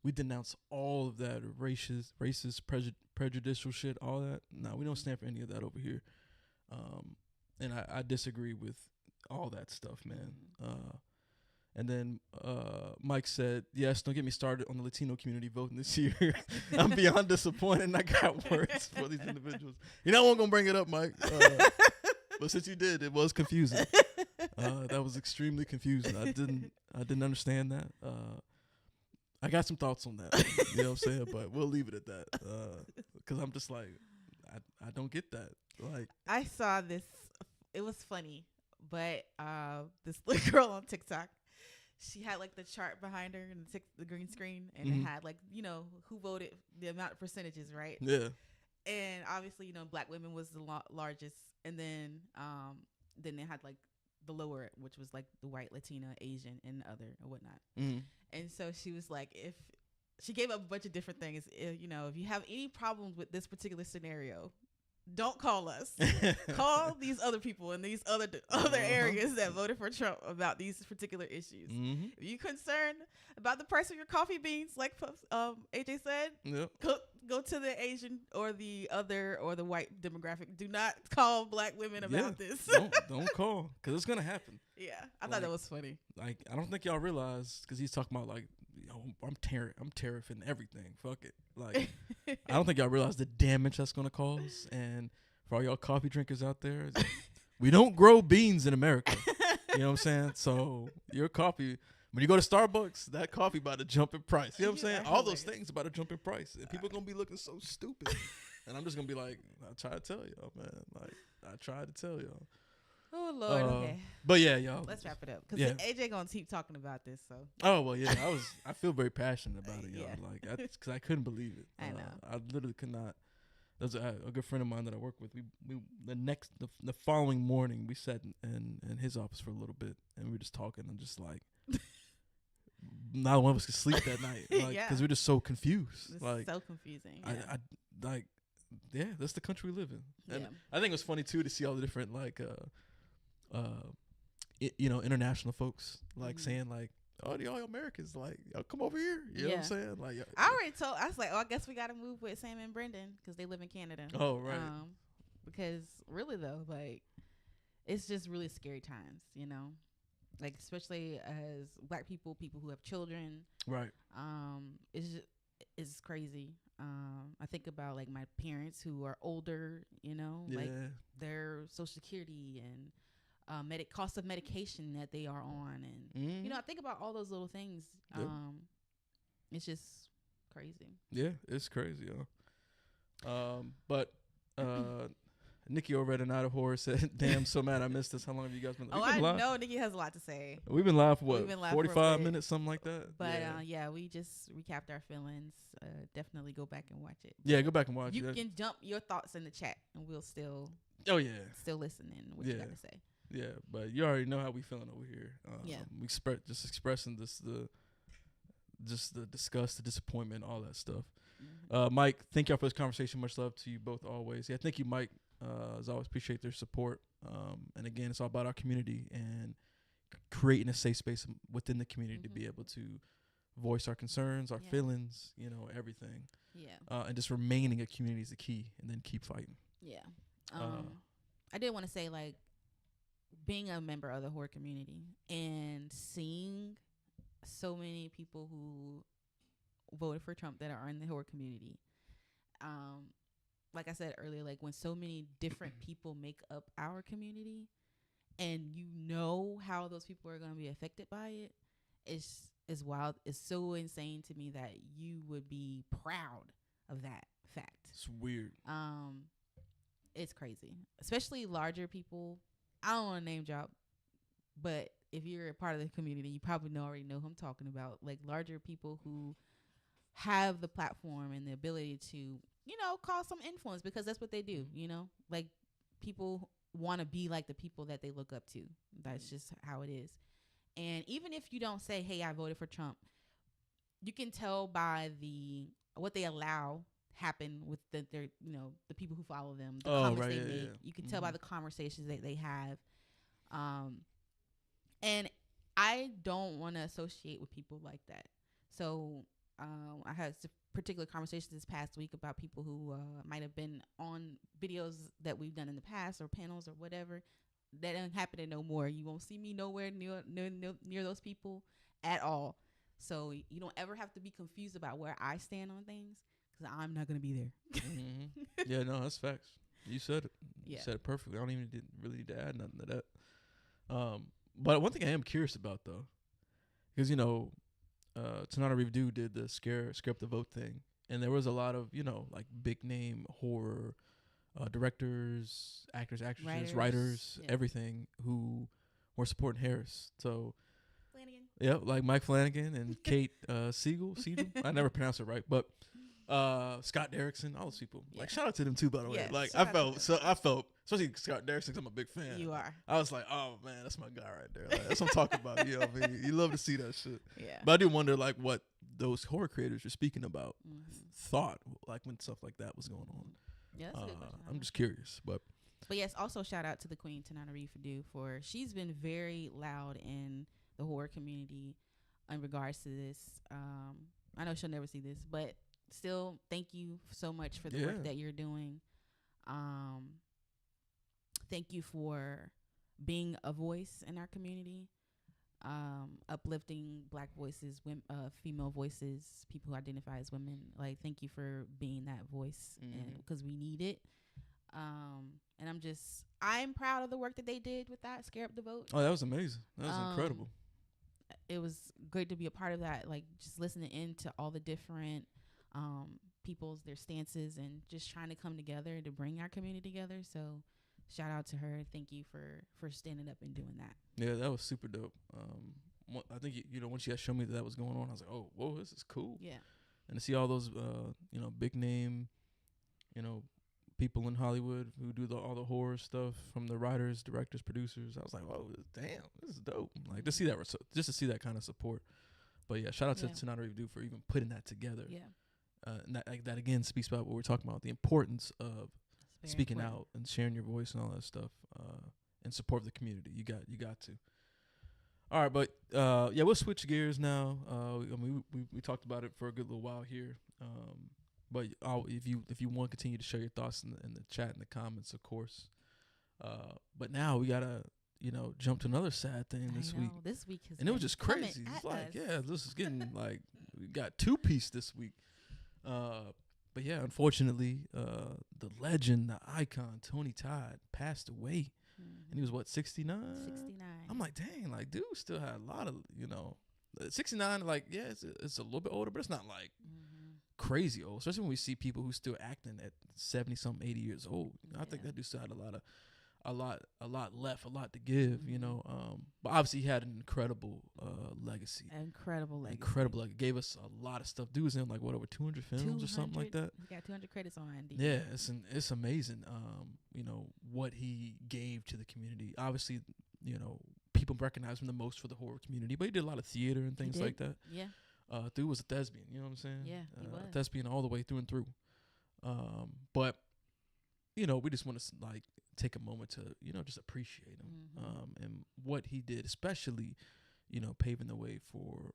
We denounce all of that racist, prejudicial shit. All that. No, we don't stand for any of that over here. And I disagree with all that stuff, man. And then Mike said, yes, don't get me started on the Latino community voting this year. I'm beyond disappointed and I got words for these individuals. You know, I wasn't going to bring it up, Mike. But since you did, it was confusing. That was extremely confusing. I didn't understand that. I got some thoughts on that. You know what I'm saying? But we'll leave it at that. Because I'm just like, I don't get that. Like, I saw this. It was funny, but this little girl on TikTok, she had like the chart behind her and the green screen, and it had like who voted, the amount of percentages, right? Yeah. And obviously, black women was the largest, and then they had like the lower, which was like the white, Latina, Asian, and other or whatnot. And so she was like, if she gave up a bunch of different things, if you have any problems with this particular scenario, don't call us. Call these other people in these other areas that voted for Trump about these particular issues. If you're concerned about the price of your coffee beans, like AJ said, go to the Asian or the other or the white demographic. Do not call black women about this. don't call, because it's gonna happen. Yeah, I thought that was funny. Like, I don't think y'all realize, because he's talking about like, I'm tariffing everything. Fuck it. Like, I don't think y'all realize the damage that's gonna cause. And for all y'all coffee drinkers out there, we don't grow beans in America. You know what I'm saying? So your coffee, when you go to Starbucks, that coffee about to jump in price. You know what I'm saying? All those things about to jump in price, and people gonna be looking so stupid. And I'm just gonna be like, I try to tell y'all, man. Like, I tried to tell y'all. Oh Lord, okay. But yeah, y'all. Let's wrap it up, because AJ gonna keep talking about this. So. Oh well, yeah. I feel very passionate about it, y'all. Yeah. Like, because I couldn't believe it. I know. I literally could not. There's a good friend of mine that I work with. We the following morning we sat in his office for a little bit, and we were just talking and just like. Neither one of us could sleep that night, like, because we're just so confused. It's like, so confusing. I like, that's the country we live in. And Yeah. I think it was funny too to see all the different like, international folks like saying like, oh, y'all Americans, like, y'all come over here. You know what I'm saying? Like, I was like, I guess we got to move with Sam and Brendan because they live in Canada. Oh, right. Because really though, like, it's just really scary times, like, especially as black people who have children. Right. It's crazy. I think about like my parents who are older, like their Social Security and cost of medication that they are on, and I think about all those little things. It's just crazy. Yeah, it's crazy, but Nikki over at Night of Horror said, "Damn, so mad I missed this. How long have you guys been?" I know Nikki has a lot to say. We've been live for what? 45 minutes, something like that. But we just recapped our feelings. Definitely go back and watch it. Yeah, go back and watch it. You can dump your thoughts in the chat, and we'll still. Oh yeah. Still listening. What you got to say? Yeah, but you already know how we feeling over here. We expressing just the disgust, the disappointment, all that stuff. Mm-hmm. Mike, thank y'all for this conversation. Much love to you both always. Yeah, thank you, Mike. As always, appreciate their support. And again, it's all about our community and creating a safe space within the community to be able to voice our concerns, our feelings, everything. Yeah. And just remaining a community is the key, and then keep fighting. Yeah. I did want to say, like, being a member of the horror community and seeing so many people who voted for Trump that are in the horror community. Like I said earlier, like when so many different people make up our community, and you know how those people are going to be affected by it, it's wild. It's so insane to me that you would be proud of that fact. It's weird. It's crazy, especially larger people. I don't want to name drop, but if you're a part of the community, you probably already know who I'm talking about. Like larger people who have the platform and the ability to, cause some influence, because that's what they do. Like people want to be like the people that they look up to. That's just how it is. And even if you don't say, "Hey, I voted for Trump," you can tell by what they allow happen with the people who follow them, the comments they make. Yeah. You can tell by the conversations that they have. And I don't want to associate with people like that. So I had particular conversations this past week about people who might have been on videos that we've done in the past or panels or whatever. That ain't happening no more. You won't see me nowhere near those people at all. So you don't ever have to be confused about where I stand on things, because I'm not going to be there. Yeah, no, that's facts. You said it. Yeah. You said it perfectly. I don't even really need to add nothing to that. But one thing I am curious about, though, because, Tonight R.I.P did the scare up the vote thing. And there was a lot of, like big name horror directors, actors, actresses, writers, everything, who were supporting Harris. So, Flanagan. Yeah, like Mike Flanagan and Kate Siegel. I never pronounced it right, but Scott Derrickson, all those people. Yeah. Like, shout out to them too, by the way. Like, I felt, especially Scott Derrickson, I'm a big fan. You are. I was like, oh man, that's my guy right there. Like, that's what I'm talking about. You know what I mean? You love to see that shit. Yeah. But I do wonder, like, what those horror creators you're speaking about thought, like, when stuff like that was going on. Yeah, that's a good question. I'm just curious, but yes, also shout out to the Queen Tonight R.I.P she's been very loud in the horror community in regards to this. I know she'll never see this, but still, thank you so much for the work that you're doing. Thank you for being a voice in our community, uplifting Black voices, female voices, people who identify as women. Like, thank you for being that voice, and because we need it. And I'm proud of the work that they did with that Scare Up the Vote. Oh, that was amazing. That was incredible. It was great to be a part of that. Like, just listening into all the different their stances, and just trying to come together to bring our community together. So shout out to her. Thank you for standing up and doing that. Yeah, that was super dope. I think, once you guys showed me that was going on, I was like, oh, whoa, this is cool. Yeah. And to see all those, big name, people in Hollywood who do all the horror stuff, from the writers, directors, producers, I was like, oh, damn, this is dope. Like, to see that, just to see that kind of support. But yeah, shout out to Tonight R.I.P for even putting that together. Yeah. And that again speaks about what we're talking about, the importance of speaking out and sharing your voice and all that stuff, and support the community. You got to. All right, but we'll switch gears now. We talked about it for a good little while here. But if you want to continue to share your thoughts in the chat and the comments, of course. But now we gotta jump to another sad thing this week. This week has and it was just crazy. It's like, this is getting like, we got 2-piece this week. But yeah, unfortunately, the legend, the icon, Tony Todd, passed away. And he was what, 69? 69. I'm like, dang, like, dude still had a lot of, 69, like, yeah, it's a little bit older, but it's not like crazy old. Especially when we see people who still acting at 70 something, 80 years old. I think that dude still had a lot left, a lot to give, but obviously he had an incredible legacy. Incredible legacy. Gave us a lot of stuff. Dude was in like over 200 films or something like that. He got 200 credits on IMDb. Yeah, it's amazing. What he gave to the community. Obviously, people recognize him the most for the horror community, but he did a lot of theater and things like that. Yeah. Dude was a thespian. You know what I'm saying? Yeah, he was. Thespian all the way through and through. But you know, we just want to like take a moment to, you know, just appreciate him and what he did, especially, you know, paving the way for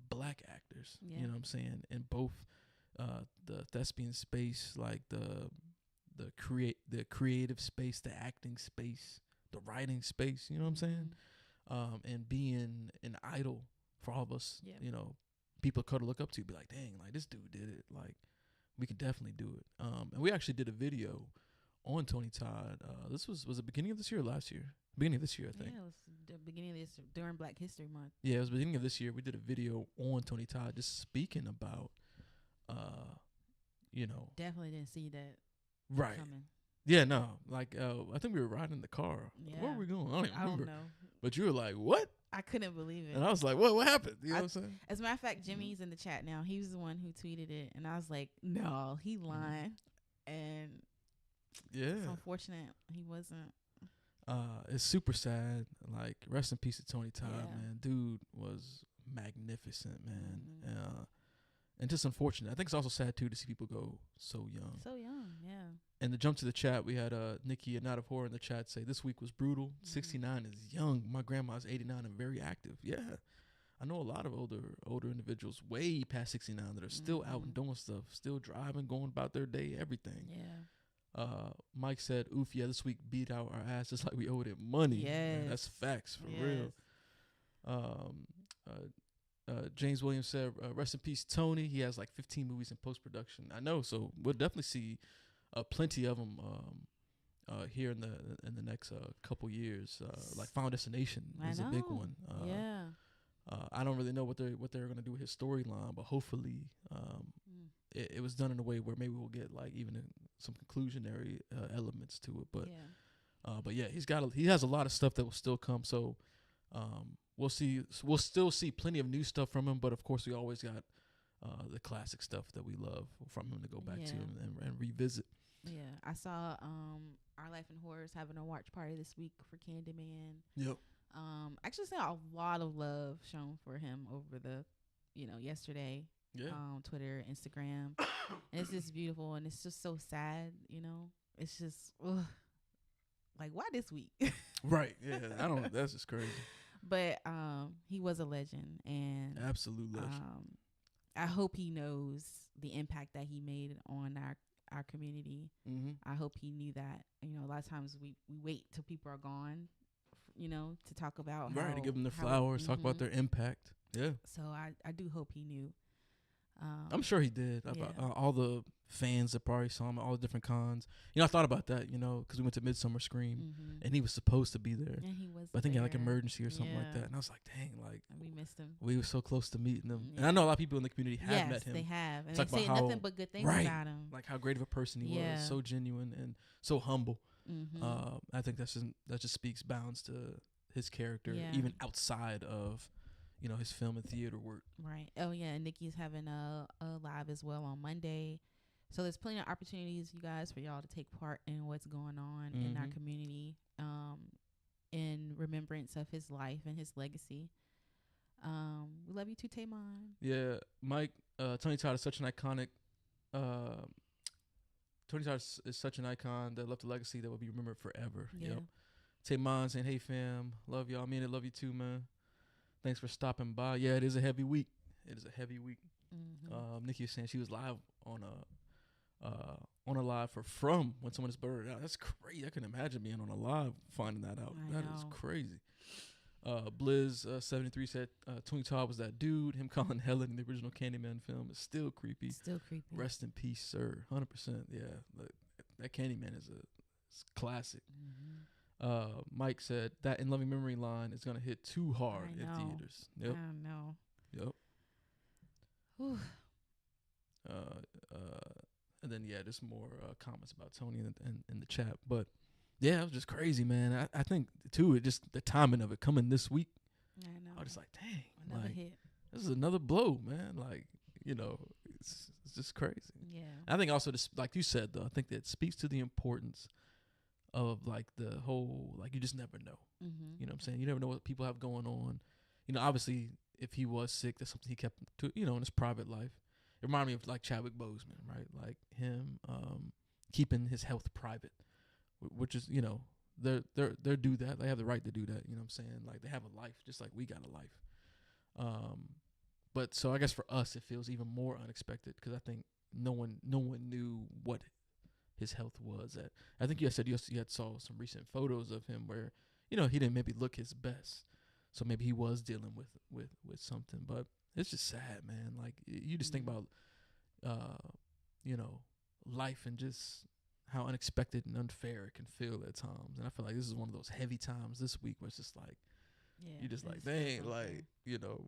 black actors. Yeah. You know what I'm saying? In both the thespian space, like the creative space, the acting space, the writing space. You know what I'm saying? And being an idol for all of us. Yeah. You know, people could look up to, be like, dang, like this dude did it. Like we could definitely do it. And we actually did a video on Tony Todd. This was the beginning of this year or last year? Beginning of this year, I think. Yeah, it was the beginning of this during Black History Month. Yeah, it was the beginning of this year. We did a video on Tony Todd just speaking about, you know. Definitely didn't see that Right. coming. Yeah, no. Like, I think we were riding in the car. Yeah. Where were we going? I don't even I remember. don't know. But you were like, what? I couldn't believe it. And I was like, what happened? You know what I'm saying? As a matter of fact, Jimmy's in the chat now. He was the one who tweeted it. And I was like, no, he lying. And Yeah. it's unfortunate he wasn't. It's super sad. Like, rest in peace to Tony Todd, Yeah. man. Dude was magnificent, man. And just unfortunate. I think it's also sad, too, to see people go so young. So young, yeah. And to jump to the chat, we had Nikki, a Night of Horror, in the chat say, this week was brutal. 69 is young. My grandma's 89 and very active. Yeah. I know a lot of older individuals way past 69 that are still out and doing stuff, still driving, going about their day, everything. Yeah. Mike said, oof, yeah, this week beat out our ass just like we owed it money. Yes. That's facts, for Yes. real. James Williams said, rest in peace, Tony. He has like 15 movies in post-production. I know, so we'll definitely see plenty of them here in the next couple years. Like Final Destination is a big one. Yeah. I don't really know what they're gonna do with his storyline, but hopefully it was done in a way where maybe we'll get like even some conclusionary elements to it. But yeah, he has a lot of stuff that will still come. So we'll still see plenty of new stuff from him. But of course, we always got the classic stuff that we love from him to go back to and revisit. Yeah, I saw R.I.P in Horrors having a watch party this week for Candyman. Yep. Actually saw a lot of love shown for him over the, yesterday. Yeah. Twitter, Instagram. And it's just beautiful, and it's just so sad, It's just like, why this week? Right. Yeah. That's just crazy. But he was a legend, and absolute legend. I hope he knows the impact that he made on our community. I hope he knew that. A lot of times we wait till people are gone, to talk about right, to give them their flowers, talk about their impact. Yeah. So I do hope he knew. I'm sure he did. All the fans that probably saw him at all the different cons. I thought about that, because we went to Midsummer Scream, and he was supposed to be there. And he was. But I think he had like there. emergency or something like that. And I was like, dang, like we missed him. We were so close to meeting him. And I know a lot of people in the community have met him. Yes, they have. And they say nothing but good things about him. Like how great of a person he was, so genuine and so humble. I think that just speaks bounds to his character, even outside of his film and theater work. Right. Oh yeah, and Nikki's having a live as well on Monday. So there's plenty of opportunities, you guys, for y'all to take part in what's going on in our community, in remembrance of his life and his legacy. We love you too, Taymon. Yeah, Mike. Tony Todd is such an iconic. Tony Todd is such an icon that left a legacy that will be remembered forever. Yeah. Yep. Taymon saying, "Hey fam, love y'all. I mean it. Love you too, man. Thanks for stopping by." Yeah, it is a heavy week. Nikki was saying she was live on a live from when someone is buried out. That's crazy. I can imagine being on a live finding that out. That is crazy. Blizz 73 said Tony Todd was that dude. Him calling Helen in the original Candyman film is still creepy. Rest in peace, sir. 100%. Yeah, that Candyman is it's classic. Mike said that in loving memory line is gonna hit too hard in theaters. Yep. I know. Yep. Whew. And then just more comments about Tony in the chat. But yeah, it was just crazy, man. I think too, it just the timing of it coming this week. I know. I was just like, dang, another hit. This is another blow, man. Like, it's just crazy. Yeah. I think also, just like you said, though, I think that speaks to the importance of like the whole, like, you just never know. You know what I'm saying? You never know what people have going on. Obviously if he was sick, that's something he kept to, in his private life. It reminded me of like Chadwick Boseman, right? Like him keeping his health private, which is, they do that. They have the right to do that. You know what I'm saying? Like they have a life just like we got a life. But so I guess for us, it feels even more unexpected because I think no one knew what his health was at. I think you said you had saw some recent photos of him where, he didn't maybe look his best. So maybe he was dealing with something, but it's just sad, man. Like you just think about, life and just how unexpected and unfair it can feel at times. And I feel like this is one of those heavy times this week where it's just like, you just like, dang, like,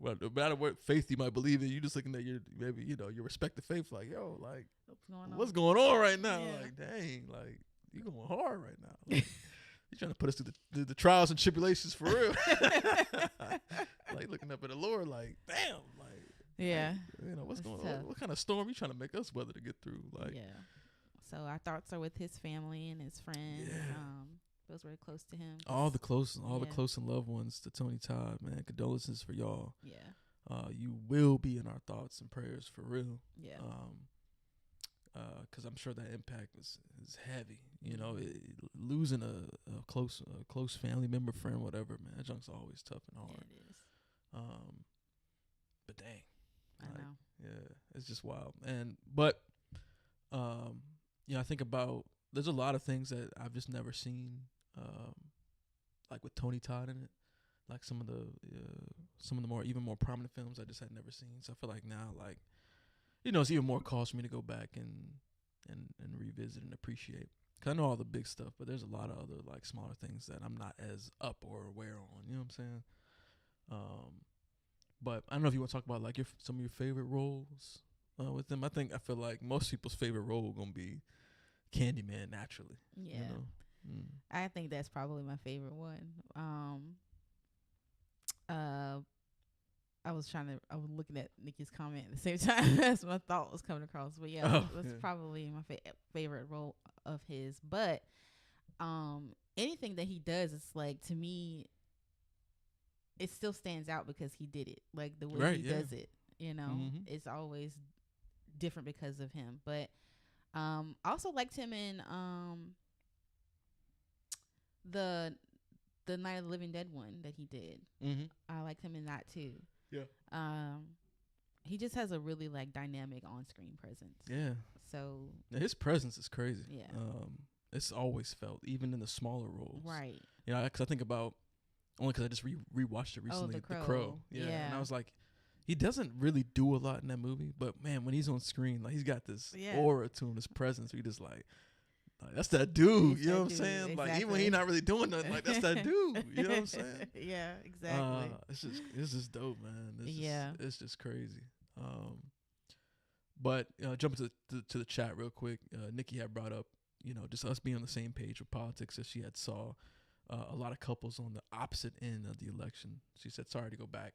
well, no matter what faith you might believe in, you just looking at your respective faith, like, yo, like, what's going on right now? Yeah. Like, dang, like, you going hard right now. Like, you trying to put us through the trials and tribulations for real. Like, looking up at the Lord, like, damn, like, yeah. Like, what's going on? What kind of storm you trying to make us weather to get through? Like, yeah. So our thoughts are with his family and his friends. Yeah. Those were close to him. All the close and loved ones to Tony Todd, man. Condolences for y'all. Yeah. You will be in our thoughts and prayers for real. Yeah. Because I'm sure that impact is heavy. Losing a close family member, friend, whatever, man. That junk's always tough and hard. Yeah, it is. But dang, I know. Yeah, it's just wild. But I think about there's a lot of things that I've just never seen, like with Tony Todd in it. Like some of the more even more prominent films I just had never seen. So I feel like now, like, it's even more cause for me to go back and revisit and appreciate. Cause I know all the big stuff, but there's a lot of other like smaller things that I'm not as up or aware on. You know what I'm saying? But I don't know if you want to talk about like some of your favorite roles with them. I feel like most people's favorite role gonna be Candyman naturally. Yeah. I think that's probably my favorite one. I was looking at Nikki's comment at the same time as my thought was coming across. But yeah, it was probably my favorite role of his. But anything that he does, it's like, to me, it still stands out because he did it. Like the way he does it, it's always different because of him. But I also liked him in the Night of the Living Dead one that he did. Mm-hmm. I liked him in that too. Yeah. He just has a really like dynamic on-screen presence. Yeah. So his presence is crazy. Yeah. It's always felt, even in the smaller roles. Right. Because I think about, only because I just rewatched it recently. The Crow. Yeah. And I was like, he doesn't really do a lot in that movie, but man, when he's on screen, like he's got this aura to him, this presence. We just like that's that dude. You know what I'm saying? Exactly. Like even when he's not really doing nothing, like that's that dude. You know what I'm saying? Yeah, exactly. It's just dope, man. It's just crazy. But jumping to the chat real quick, Nikki had brought up, just us being on the same page with politics, as she had saw a lot of couples on the opposite end of the election. She said, "Sorry to go back."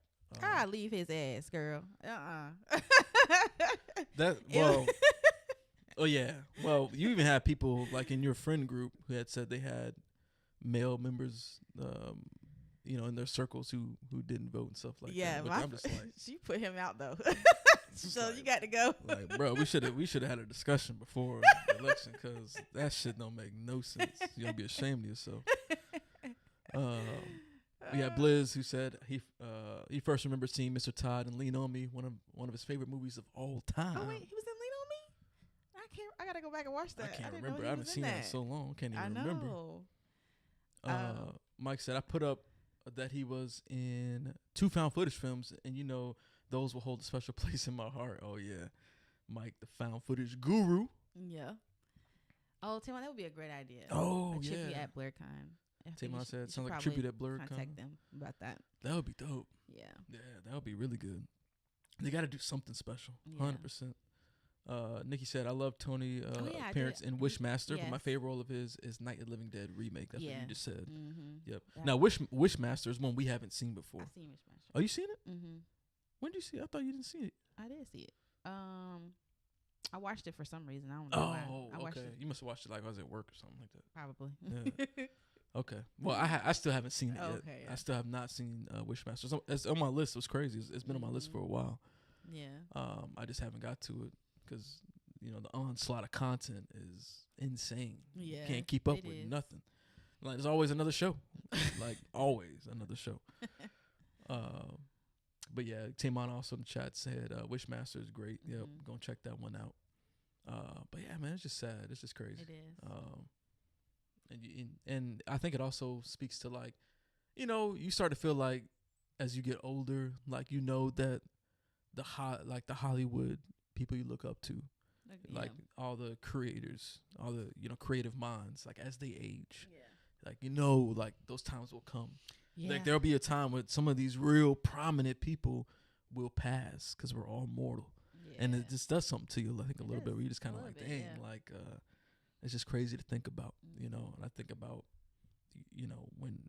Leave his ass, girl. Oh yeah. Well, you even had people like in your friend group who had said they had male members, in their circles who didn't vote and stuff like that. Yeah, I'm just like, she put him out though. So like, you got to go. Like, bro, we should have had a discussion before the election, because that shit don't make no sense. You're gonna be ashamed of yourself. We had Blizz, who said he first remembered seeing Mr. Todd and Lean on Me, one of his favorite movies of all time. Oh wait, he was in Lean on Me? I gotta go back and watch that. I can't remember. I haven't seen that in so long. Can't even remember. Mike said I put up that he was in 2 found footage films, and those will hold a special place in my heart. Oh yeah, Mike, the found footage guru. Yeah. Oh, Timon, that would be a great idea. Oh a tribute at BlurCon. Timon said sounds like a tribute at BlurCon. Contact them about that. That would be dope. Yeah. Yeah, that would be really good. They got to do something special. 100%. Nikki said, I love Tony appearance in Wishmaster, but my favorite role of his is Night of the Living Dead remake. That's what you just said. Mm-hmm. Yep. Now, Wishmaster is one we haven't seen before. I've seen Wishmaster. Oh, you seen it? Mm-hmm. When did you see it? I thought you didn't see it. I did see it. I watched it for some reason. I don't know why. I watched okay. You must have watched it like I was at work or something like that. Probably. Yeah. Okay. Well, I still haven't seen it yet. Okay, I yeah. still have not seen Wishmaster. So it's on my list. It was crazy. It's been on my list for a while. Yeah. I just haven't got to it because the onslaught of content is insane. Yeah. You can't keep up it with is. nothing. Like there's always another show. Like always another show. But yeah, Timon also in the chat said Wishmaster is great. Yep, gonna check that one out. But yeah, man, it's just sad. It's just crazy. It is. And I think it also speaks to like, you start to feel like as you get older, like that the Hollywood people you look up to, like all the creators, all the creative minds, like as they age, like like those times will come. Yeah. Like there'll be a time when some of these real prominent people will pass because we're all mortal, and it just does something to you. I think a little bit where you just kind of like, dang, like it's just crazy to think about, And I think about, when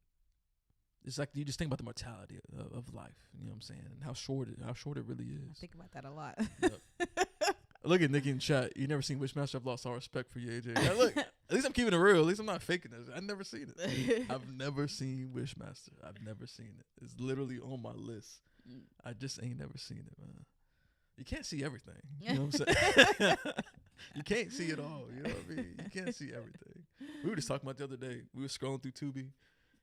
it's like you just think about the mortality of life. You know what I'm saying? And how short it really is. I think about that a lot. Yep. Look at Nikki in chat. You never seen Wishmaster? I've lost all respect for you, AJ. Now look, at least I'm keeping it real. At least I'm not faking this. I've never seen it. I've never seen Wishmaster. I've never seen it. It's literally on my list. I just ain't never seen it, man. You can't see everything. You know what I'm saying? You can't see it all. You know what I mean? You can't see everything. We were just talking about the other day. We were scrolling through Tubi,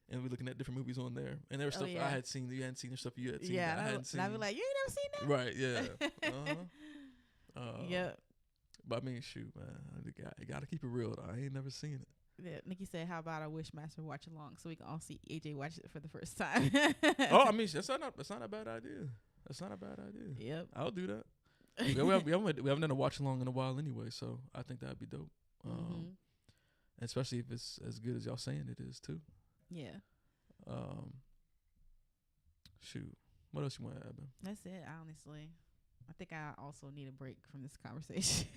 and we were looking at different movies on there. And there was stuff I had seen that you hadn't seen, and stuff you had seen that I hadn't seen. And I'd be like, you ain't never seen that? Right, yeah. Yep. But I mean, shoot, man. You got to keep it real, though. I ain't never seen it. Yeah, Nikki said, how about a Wishmaster watch along so we can all see AJ watch it for the first time? Oh, I mean, that's not a bad idea. That's not a bad idea. Yep. I'll do that. we haven't done a watch along in a while anyway, so I think that'd be dope. Especially if it's as good as y'all saying it is too. Yeah. Shoot, what else you want to add, man? That's it. Honestly, I think I also need a break from this conversation.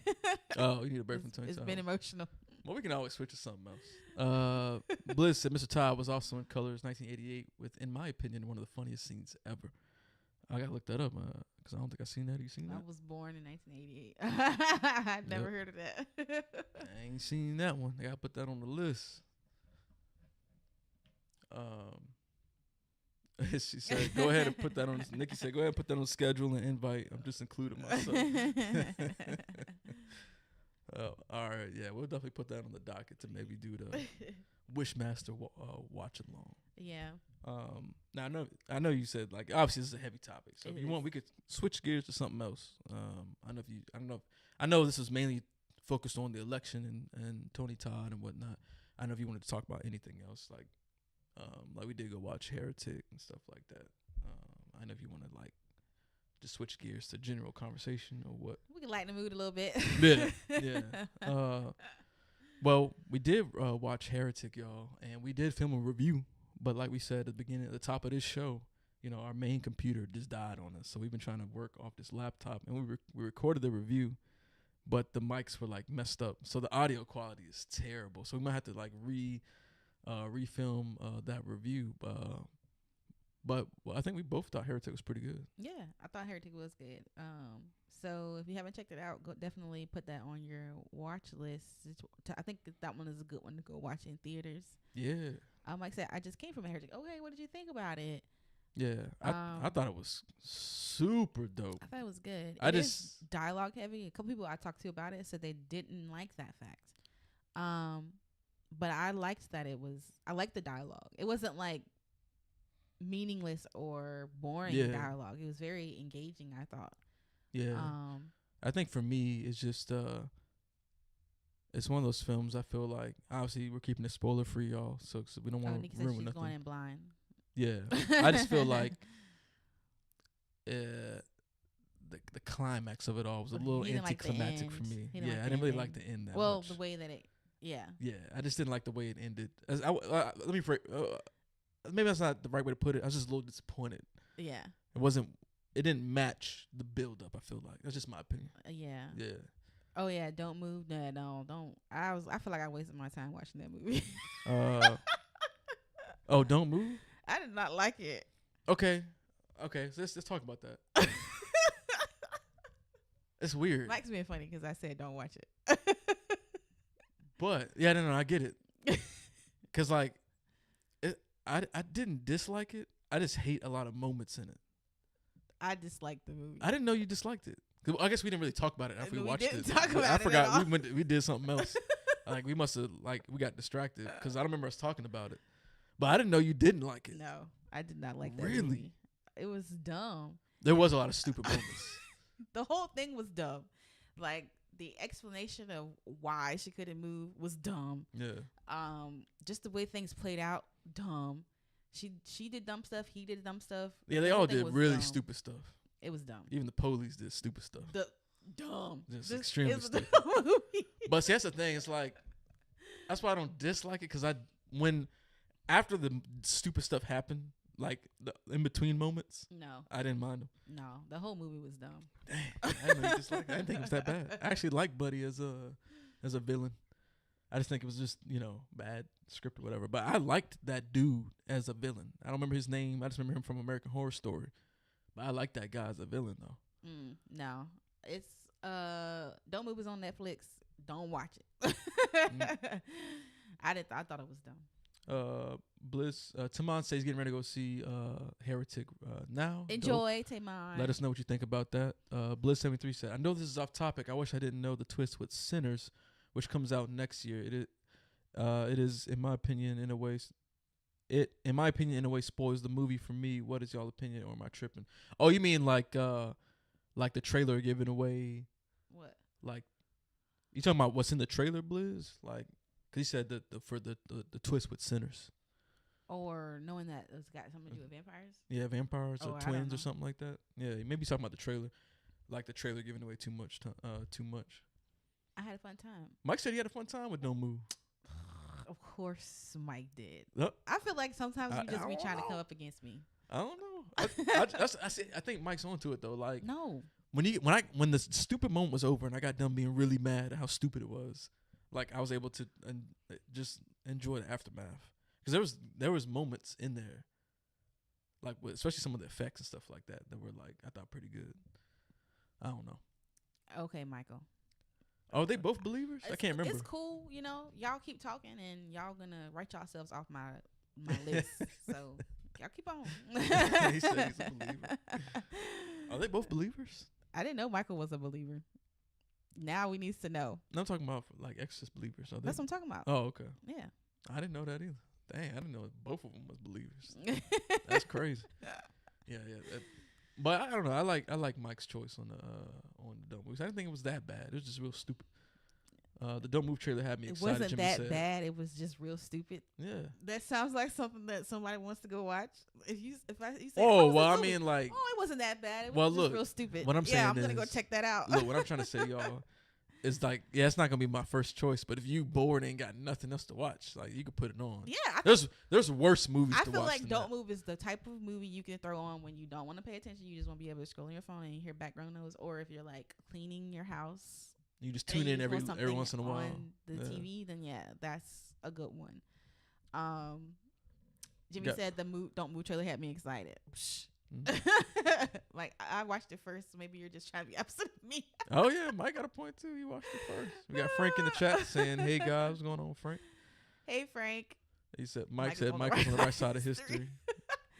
Oh, you need a break from Tony. It's been emotional. Well, we can always switch to something else. Bliss said Mr. Todd was also in Colors 1988 with, in my opinion, one of the funniest scenes ever. I gotta look that up because I don't think I've seen that. You seen that? I was born in 1988. I never heard of that. I ain't seen that one. I gotta put that on the list. She said, "Go ahead and put that on." Nikki said, "Go ahead and put that on the schedule and invite." I'm just including myself. All right, yeah, we'll definitely put that on the docket to maybe do the Wishmaster watch along. Yeah. Now I know you said like obviously this is a heavy topic, so if you want we could switch gears to something else. I know this is mainly focused on the election and Tony Todd and whatnot. I don't know if you wanted to talk about anything else like we did go watch Heretic and stuff like that. I know if you want to like just switch gears to general conversation or what. We can lighten the mood a little bit. Yeah. Well, we did watch Heretic, y'all, and we did film a review. But like we said at the top of this show, our main computer just died on us. So we've been trying to work off this laptop, and we recorded the review, but the mics were like messed up. So the audio quality is terrible. So we might have to like refilm that review. But I think we both thought Heretic was pretty good. Yeah, I thought Heretic was good. So if you haven't checked it out, definitely put that on your watch list. I think that one is a good one to go watch in theaters. Yeah. Like I said, I just came from a Heretic. Okay, what did you think about it? Yeah, I thought it was super dope. I thought it was good. It is dialogue heavy. A couple people I talked to about it said they didn't like that fact. But I liked that I liked the dialogue. It wasn't like meaningless or boring dialogue. It was very engaging, I thought. Yeah. I think for me, it's just it's one of those films. I feel like obviously we're keeping it spoiler free, y'all, so we don't want to ruin nothing. Going in blind. Yeah, I just feel like the climax of it all was a little anticlimactic for me. I didn't really like the end that much. Well, the way that it, yeah, I just didn't like the way it ended. Let me maybe that's not the right way to put it. I was just a little disappointed. Yeah, it didn't match the build up. I feel like that's just my opinion. Yeah. Oh yeah, don't move. No, don't. I feel like I wasted my time watching that movie. Oh, don't move. I did not like it. Okay, so let's talk about that. It's weird. Mike's being funny because I said don't watch it. But yeah, no, I get it. Cause like I didn't dislike it. I just hate a lot of moments in it. I disliked the movie. I didn't know you disliked it. I guess we didn't really talk about it after we watched didn't it. talk about I it forgot at all. we did something else. Like we must have we got distracted because I don't remember us talking about it. But I didn't know you didn't like it. No, I did not like that Really? movie. It was dumb. There was a lot of stupid moments. The whole thing was dumb. Like the explanation of why she couldn't move was dumb. Yeah. Just the way things played out, dumb. She did dumb stuff. He did dumb stuff. Yeah, they The all whole thing did was really dumb. stupid stuff. It was dumb. Even the police did stupid stuff. Dumb. Just This extremely is a stupid. dumb movie. But see, that's the thing. It's like that's why I don't dislike it because after the stupid stuff happened, like the in between moments, No, I didn't mind them. no. The whole movie was dumb. Dang, I didn't know you disliked it. I didn't think it was that bad. I actually like Buddy as a villain. I just think it was just bad script or whatever. But I liked that dude as a villain. I don't remember his name. I just remember him from American Horror Story. But I like that guy as a villain though. No, it's Don't Move is on Netflix. Don't watch it. I thought it was dumb. Bliss Timon says he's getting ready to go see Heretic now. Enjoy, Tamon. Let us know what you think about that. Bliss73 said, I know this is off topic. I wish I didn't know the twist with Sinners, which comes out next year. It is in my opinion in a way spoils the movie for me. What is y'all opinion, or am I tripping? Oh, you mean like the trailer giving away What? like you talking about what's in the trailer, Blizz? Like cuz he said that for the twist with Sinners. Or knowing that it's got something to do with vampires? Yeah, vampires Oh, or I don't twins know. or something like that. Yeah, maybe he's talking about the trailer. Like the trailer giving away too much. Too much. I had a fun time. Mike said he had a fun time with Don't Move. Of course, Mike did. Yep. I feel like sometimes you just I be don't trying to know. come up against me. I don't know. I think Mike's onto it though. Like No. when the stupid moment was over and I got done being really mad at how stupid it was, like I was able to just enjoy the aftermath because there was moments in there, like especially some of the effects and stuff like that were like I thought pretty good. I don't know. Okay, Michael. Oh, they both believers? I can't remember. It's cool, y'all keep talking and y'all gonna write yourselves off my list. So y'all keep on. He said he's a believer. Are they both believers? I didn't know Michael was a believer. Now we need to know. No, I'm talking about like exorcist believers. Are they? That's what I'm talking about. Oh, okay. Yeah. I didn't know that either. Dang, I didn't know both of them was believers. That's crazy. Yeah. But I don't know. I like Mike's choice on the Don't Move. I didn't think it was that bad. It was just real stupid. The Don't Move trailer had me It excited. wasn't Jimmy that said. bad. It was just real stupid. Yeah. That sounds like something that somebody wants to go watch. You say, Oh, was well, the I movie?" mean, like, Oh, it wasn't that bad. It was well, just look, real stupid. what I'm saying I'm gonna go is- check that out. look, what I'm trying to say, y'all, is like, yeah, it's not gonna be my first choice. But if you bored and ain't got nothing else to watch, like, you could put it on. Yeah, There's worse movies I to feel watch. like than Don't that. Move is the type of movie you can throw on when you don't want to pay attention. You just want to be able to scroll on your phone and hear background noise, or if you're like cleaning your house. You just and tune you in just every want something once in a while. on the Yeah. TV, then yeah, that's a good one. Jimmy Got- said the Don't Move trailer had me excited. Psh. Mhm. Like I watched it first. So maybe you're just trying to be upset with me. Oh yeah, Mike got a point too. You watched it first. We got Frank in the chat saying, "Hey guys, what's going on, Frank?" Hey Frank. He said, Mike "Mike is said on the Michael's on the right right side of side of history."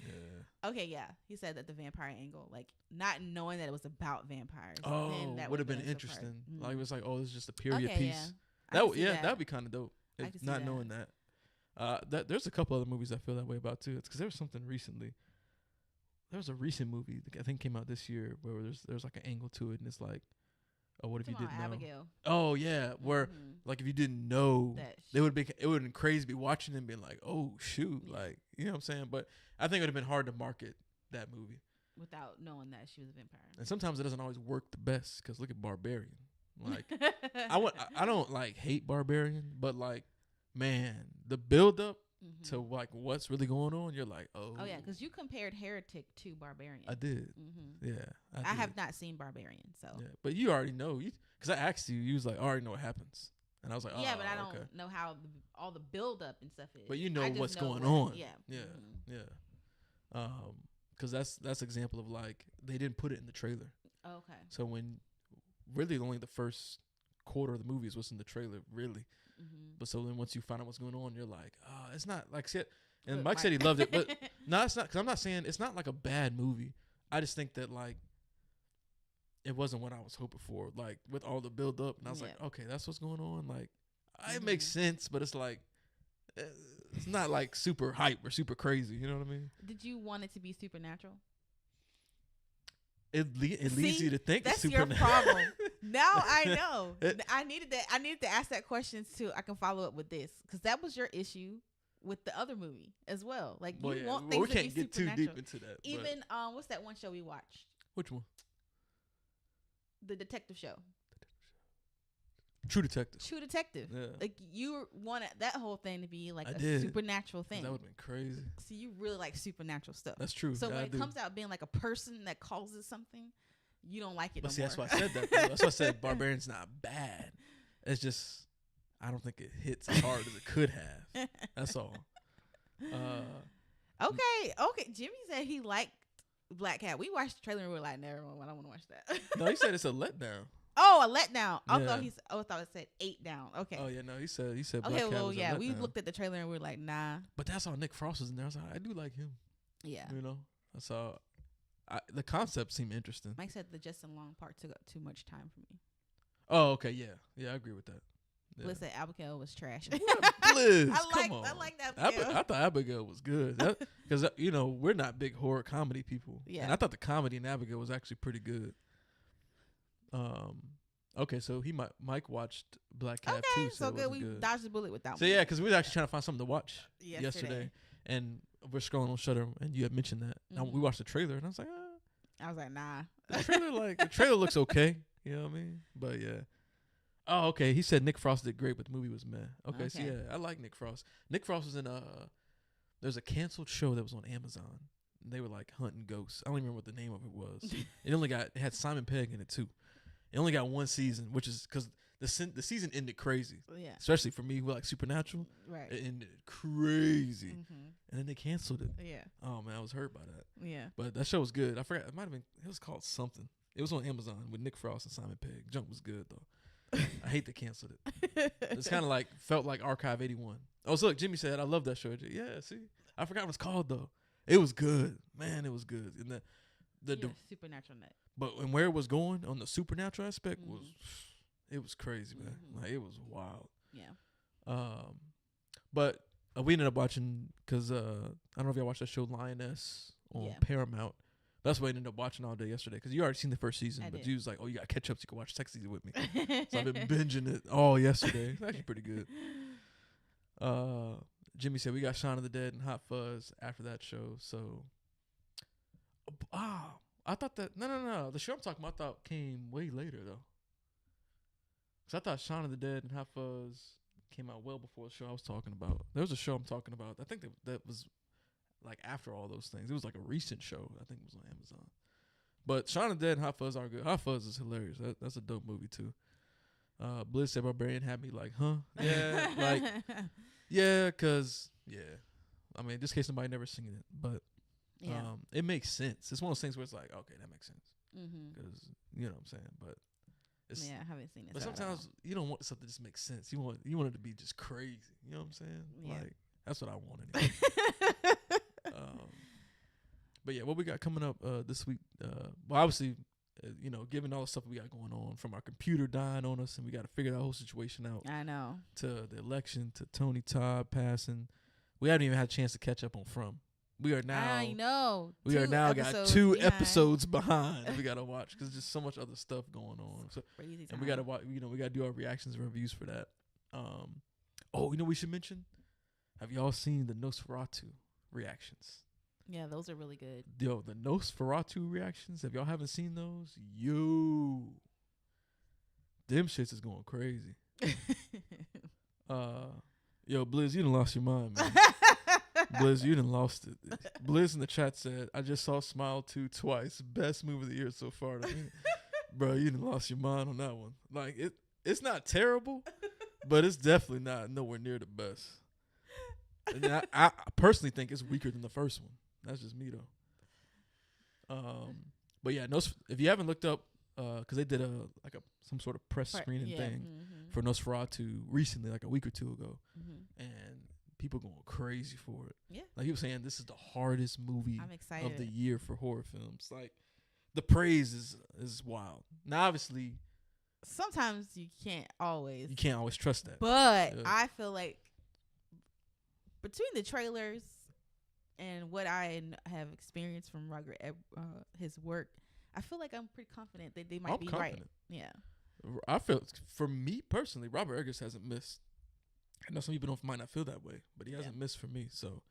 Yeah. Okay, yeah. He said that the vampire angle, like not knowing that it was about vampires. Oh, then that would have been so interesting. Mhm. Like it was like, oh, this is just a period Okay, piece. yeah. I That can would see that. that'd be kind of dope. I If can see not that. knowing that. There's a couple other movies I feel that way about too. It's because there was something recently. There was a recent movie I think came out this year where there's like an angle to it, and it's like, oh, what if you Come on, didn't know? Abigail. Oh yeah, where Mhm. like if you didn't know, That it would have been crazy to be watching and being like, oh shoot, Yeah. like you know what I'm saying. But I think it would have been hard to market that movie, without knowing that she was a vampire. and sometimes it doesn't always work the best. Because look at Barbarian, like I don't like hate Barbarian, but like man, the build up Mhm. to like what's really going on, you're like, oh Oh yeah, because you compared Heretic to Barbarian. I did, hmm yeah, I did. have not seen Barbarian, so Yeah, but you already know, because I asked you, you was like, I already know what happens, and I was like, oh, yeah, but I don't okay. know how all the build up and stuff is. But you know I just what's know going what- on. Yeah, Yeah. Mhm. Yeah. Because that's example of like they didn't put it in the trailer. Okay. So when really only the first quarter of the movie is what's in the trailer, really. hmm But so then once you find out what's going on, you're like, oh, it's not like shit. And Look, Mike said he loved it, but no, it's not. Because I'm not saying it's not like a bad movie. I just think that like it wasn't what I was hoping for. Like with all the build up, and I was like, okay, that's what's going on. Like it makes sense, but it's like it's not like super hype or super crazy. You know what I mean? Did you want it to be supernatural? It leads you to think that's it's your supernatural. problem. Now I know. I needed to ask that question too. I can follow up with this because that was your issue with the other movie as well. Like you want things we to can't be get too supernatural. deep into that. Even what's that one show we watched? Which one? The detective show. True Detective. True Detective. Yeah. Like you wanted that whole thing to be like I a did. supernatural thing. That would have been crazy. So you really like supernatural stuff. That's true. So yeah, when it comes out being like a person that causes something, you don't like it. But no see, more. that's why I said that. Though. That's why I said Barbarian's not bad. It's just I don't think it hits as hard as it could have. That's all. Okay. Jimmy said he liked Black Cat. We watched the trailer and we were like, never mind, I don't want to watch that. No, he said it's a letdown. Oh, a letdown. I Yeah. thought it said 8 down. Okay. Oh yeah, no, he said Black Okay, Cat well, was a yeah, we letdown. looked at the trailer and we were like, nah. But that's all Nick Frost was in there. I was like, I do like him. Yeah. You know, that's all. The concept seemed interesting. Mike said the Justin Long part took up too much time for me. Oh, okay, yeah, I agree with that. Yeah. Bliss said Abigail was trash. Bliss, come on. I like Abigail. I thought Abigail was good because you know we're not big horror comedy people. Yeah. And I thought the comedy in Abigail was actually pretty good. Okay, so Mike watched Black Cat too. Okay, so good. We dodged the bullet with that one. So yeah, because we were actually trying to find something to watch Yesterday. yesterday, and we're scrolling on Shudder, and you had mentioned that. Now we watched the trailer, and I was like, I was like, nah. the trailer looks okay. You know what I mean? But yeah. Oh, okay. He said Nick Frost did great, but the movie was meh. Okay. So yeah, I like Nick Frost. Nick Frost was in there's a canceled show that was on Amazon. They were like hunting ghosts. I don't even remember what the name of it was. It had Simon Pegg in it too. It only got one season, which is because the season ended crazy. Yeah. Especially for me who like Supernatural. Right. It ended crazy. Mm-hmm. And then they canceled it. Yeah. Oh man, I was hurt by that. Yeah. But that show was good. I forgot. It was called something. It was on Amazon with Nick Frost and Simon Pegg. Junk was good though. I hate they canceled it. It's kind of like felt like Archive 81. Oh, so look, Jimmy said I love that show. Yeah, see, I forgot what it's called though. It was good, man. It was good. And the supernatural net. But and where it was going on the supernatural aspect was crazy, man. Like it was wild. Yeah. But we ended up watching because I don't know if y'all watched that show Lioness on Paramount. That's what I ended up watching all day yesterday because you already seen the first season, but you was like, oh, you got to catch up so you can watch second season with me. So I've been binging it all yesterday. It's actually pretty good. Jimmy said we got Shaun of the Dead and Hot Fuzz after that show. So, I thought that no. The show I'm talking about I thought came way later though. Cause I thought Shaun of the Dead and Hot Fuzz came out well before the show I was talking about. There was a show I'm talking about. I think that was like after all those things. It was like a recent show. I think it was on Amazon. But Shaun of the Dead and Hot Fuzz are good. Hot Fuzz is hilarious. That's a dope movie too. Bliss said Barbarian had me like, huh? Yeah, like, yeah, cause yeah. I mean, in this case, nobody never seen it, but it makes sense. It's one of those things where it's like, okay, that makes sense, because you know what I'm saying. But I haven't seen it. But sometimes you don't want something to just make sense. You want it to be just crazy. You know what I'm saying? Yeah. Like that's what I want anyway. But yeah, what we got coming up this week? Well, obviously, given all the stuff we got going on, from our computer dying on us, and we got to figure that whole situation out. I know. To the election, to Tony Todd passing, we haven't even had a chance to catch up on From. We are now. I know. We are now got 2 episodes behind. We gotta watch because there's just so much other stuff going on. So, crazy time. And we gotta watch. We gotta do our reactions and reviews for that. We should mention. Have y'all seen the Nosferatu reactions? Yeah, those are really good. Yo, the Nosferatu reactions. If y'all haven't seen those, them shits is going crazy. Yo, Blizz, you done lost your mind, man. Blizz, you done lost it. Blizz in the chat said, I just saw Smile 2 twice. Best movie of the year so far. Bro, you done lost your mind on that one. Like, it's not terrible, but it's definitely not nowhere near the best. And I personally think it's weaker than the first one. That's just me, though. But yeah, if you haven't looked up, because they did some sort of press screening thing for Nosferatu recently, like a week or two ago, and people going crazy for it. Yeah. Like he was saying, this is the hardest movie I'm excited. of the year for horror films. Like the praise is wild. Now, obviously, Sometimes you can't always. trust that. But Yeah. I feel like between the trailers and what I have experienced from his work, I feel like I'm pretty confident that they might I'm be confident. right. Yeah. I feel, for me personally, Robert Eggers hasn't missed. I know some people might not feel that way, but he hasn't missed for me. So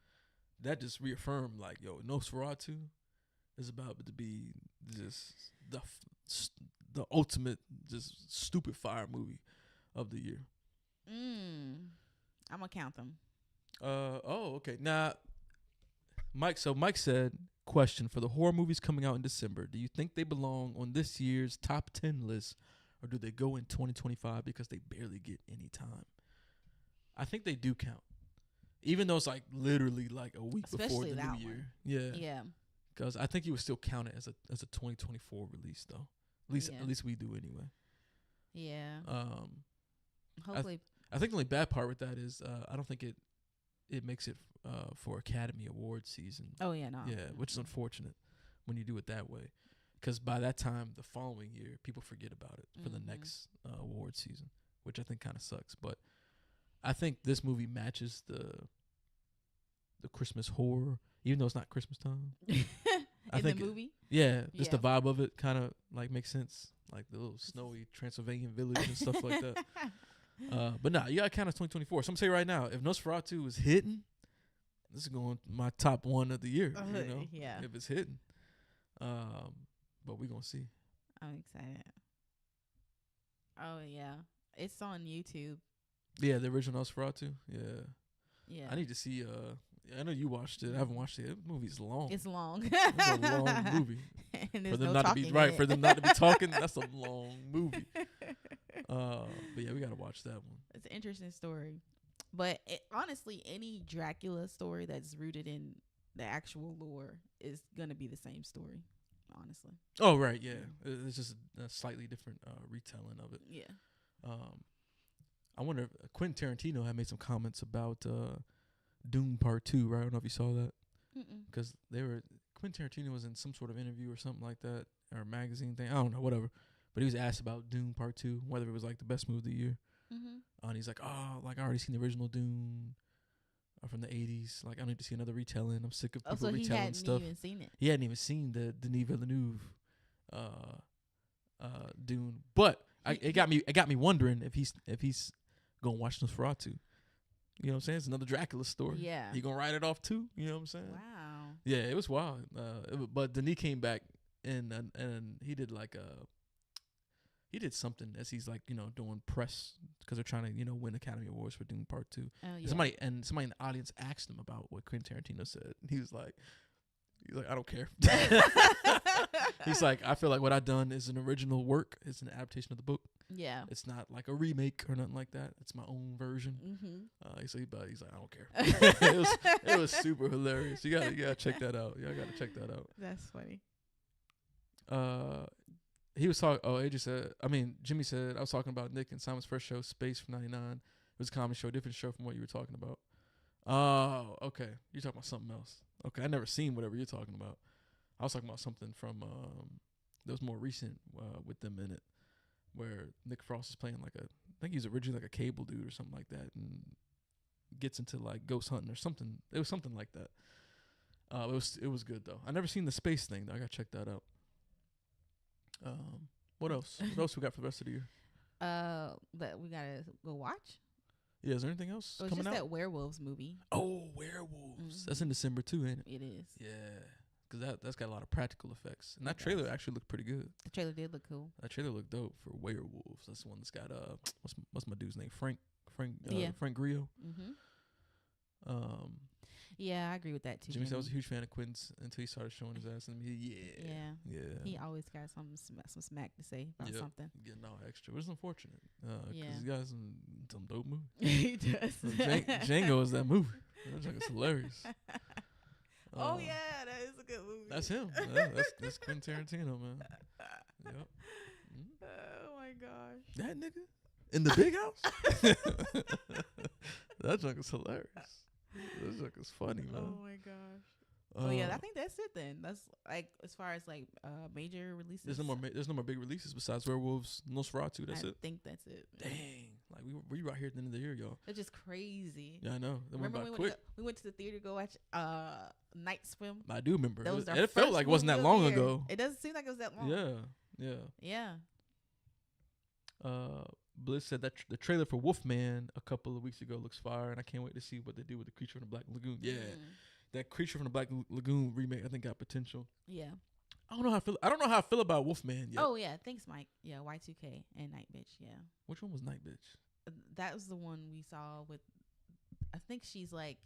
that just reaffirmed, like, yo, Nosferatu is about to be just the ultimate, just stupid fire movie of the year. I'm gonna count them. Okay. Now, Mike said, question, for the horror movies coming out in December, do you think they belong on this year's top 10 list, or do they go in 2025 because they barely get any time? I think they do count, even though it's like literally like a week Especially before the new year. Yeah. Yeah. Because I think you would still count it as a 2024 release, though. At least we do anyway. Yeah. Hopefully. I think the only bad part with that is I don't think it makes it for Academy Award season. Oh yeah, no. Yeah, which is unfortunate when you do it that way, because by that time the following year people forget about it for the next award season, which I think kind of sucks. But I think this movie matches the Christmas horror, even though it's not Christmas time. In the movie? Yeah, just the vibe of it kind of like makes sense, like the little snowy Transylvanian village and stuff like that. But nah, you got to count as 2024. So I'm gonna say right now, if Nosferatu is hitting, this is going my top one of the year. You know, yeah. if it's hitting. But we're gonna see. I'm excited. Oh yeah, it's on YouTube. Yeah, the original Nosferatu. Yeah. Yeah. I need to see. I know you watched it. I haven't watched it. The movie's long. It's long. It's a long movie. And For them no not to talking be in it. for them not to be talking. That's a long movie. But yeah, we gotta watch that one. It's an interesting story, but honestly, any Dracula story that's rooted in the actual lore is gonna be the same story. Honestly. Oh right, yeah. It's just a slightly different retelling of it. Yeah. I wonder if Quentin Tarantino had made some comments about Doom Part 2, right? I don't know if you saw that. Because Quentin Tarantino was in some sort of interview or something like that, or a magazine thing. I don't know, whatever. But he was asked about Doom Part 2, whether it was like the best movie of the year. And he's like, oh, like I already seen the original Doom from the 80s. Like I need to see another retelling. I'm sick of people retelling stuff. He hadn't even seen it. He hadn't even seen the Denis Villeneuve Dune. But it got me wondering if he's gonna watch Nosferatu. You know what I'm saying? It's another Dracula story. Yeah. He gonna write it off too. You know what I'm saying? Wow. Yeah, it was wild. But Denis came back and he did he did something as he's like, you know, doing press because they're trying to, you know, win Academy Awards for Dune Part 2. Yeah. Somebody in the audience asked him about what Quentin Tarantino said. He was like, I don't care. He's like, I feel like what I've done is an original work. It's an adaptation of the book. Yeah. It's not like a remake or nothing like that. It's my own version. He's like, I don't care. it was super hilarious. You gotta check that out. Y'all gotta check that out. That's funny. He was talking. Jimmy said I was talking about Nick and Simon's first show, Space from '99. It was a comedy show, different show from what you were talking about. Oh, okay. You're talking about something else. Okay, I never seen whatever you're talking about. I was talking about something from that was more recent with them in it, where Nick Frost is playing I think he's originally like a cable dude or something like that, and gets into like ghost hunting or something. It was something like that. It was good though. I never seen the space thing though. I gotta check that out. What else? What else we got for the rest of the year? That we gotta go watch. Yeah, is there anything else It was coming just out? that werewolves movie. Oh, werewolves! That's in December too, ain't it? It is. Yeah, because that's got a lot of practical effects, and that trailer actually looked pretty good. The trailer did look cool. That trailer looked dope for werewolves. That's the one that's got what's my dude's name? Frank Grillo. Yeah, I agree with that too. Jimmy said I was a huge fan of Quentin's until he started showing his ass, and yeah. He always got some smack to say about something. Getting all extra, which is unfortunate. Because Yeah. he's got some dope movies. He does. Django is that movie. It's hilarious. Oh yeah, that is a good movie. That's him. That's Quentin Tarantino, man. Yep. Oh my gosh. That nigga in the big house. That junk is hilarious. This joke is funny, man. Oh my gosh. Oh yeah, I think that's it then. That's like as far as like major releases. There's no more big releases besides Werewolves, Nosferatu. That's I it. think that's it. Dang, like we right here at the end of the year, y'all. It's just crazy. Yeah, I know. It Remember went by we quick. we went to the theater to go watch Night Swim. I do remember. That was our It felt first like it wasn't movie that of the long year. ago. It doesn't seem like it was that long. Yeah. Yeah. Bliss said that the trailer for Wolfman a couple of weeks ago looks fire, and I can't wait to see what they do with the Creature from the Black Lagoon. Yeah, that Creature from the Black Lagoon remake, I think got potential. Yeah. I don't know how I feel about Wolfman yet. Oh yeah, thanks, Mike. Yeah, Y2K and Night Bitch. Yeah. Which one was Night Bitch? That was the one we saw with. I think she's like.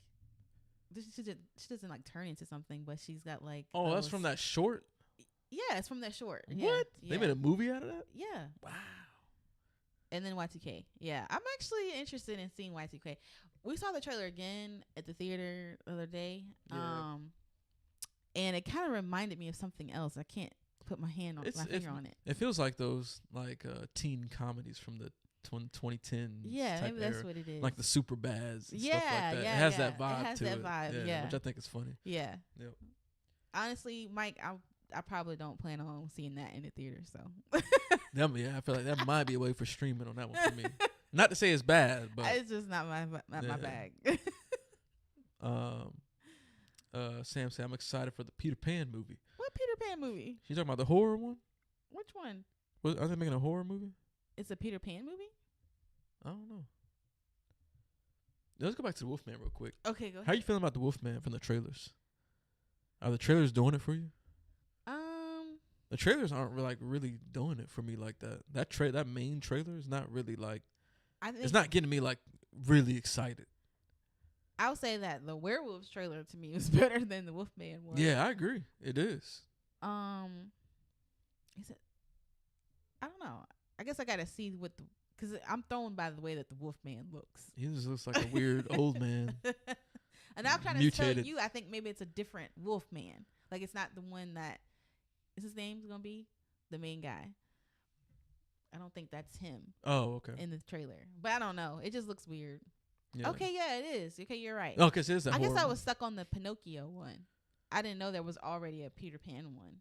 She doesn't like turn into something, but she's got like. Oh, that's from that short. Yeah, it's from that short. What? Yeah. They made a movie out of that? Yeah. Wow. And then Y2K. Yeah, I'm actually interested in seeing Y2K. We saw the trailer again at the theater the other day. Yeah. And it kind of reminded me of something else. I can't put my finger on it. It feels like those like teen comedies from the 2010s. Yeah, maybe that's era. what it is. Like the super bads. And Yeah, stuff like that. yeah, It has yeah. that vibe It has to that it. vibe, yeah. Which I think is funny. Yeah. Yep. Honestly, Mike, I probably don't plan on seeing that in the theater. So. Yeah, I feel like that might be a way for streaming on that one for me. Not to say it's bad, but it's just not my bag. Sam said I'm excited for the Peter Pan movie. What Peter Pan movie? She's talking about the horror one. Which one? Are they making a horror movie? It's a Peter Pan movie? I don't know. Let's go back to the Wolfman real quick. Okay, go ahead. How are you feeling about the Wolfman from the trailers? Are the trailers doing it for you? The trailers aren't really doing it for me like that. That main trailer is not really like. It's not getting me like really excited. I'll say that the Werewolves trailer to me was better than the Wolfman one. Yeah, I agree. It is. Is it? I don't know. I guess I gotta see because I'm thrown by the way that the Wolfman looks. He just looks like a weird old man. And I'm trying to tell you, I think maybe it's a different Wolfman. Like it's not the one that. Is his name's gonna be the main guy? I don't think that's him. Oh, okay. In the trailer, but I don't know. It just looks weird. Yeah. Okay, yeah, it is. Okay, you're right. Oh, because it is that. I guess I one. was stuck on the Pinocchio one. I didn't know there was already a Peter Pan one.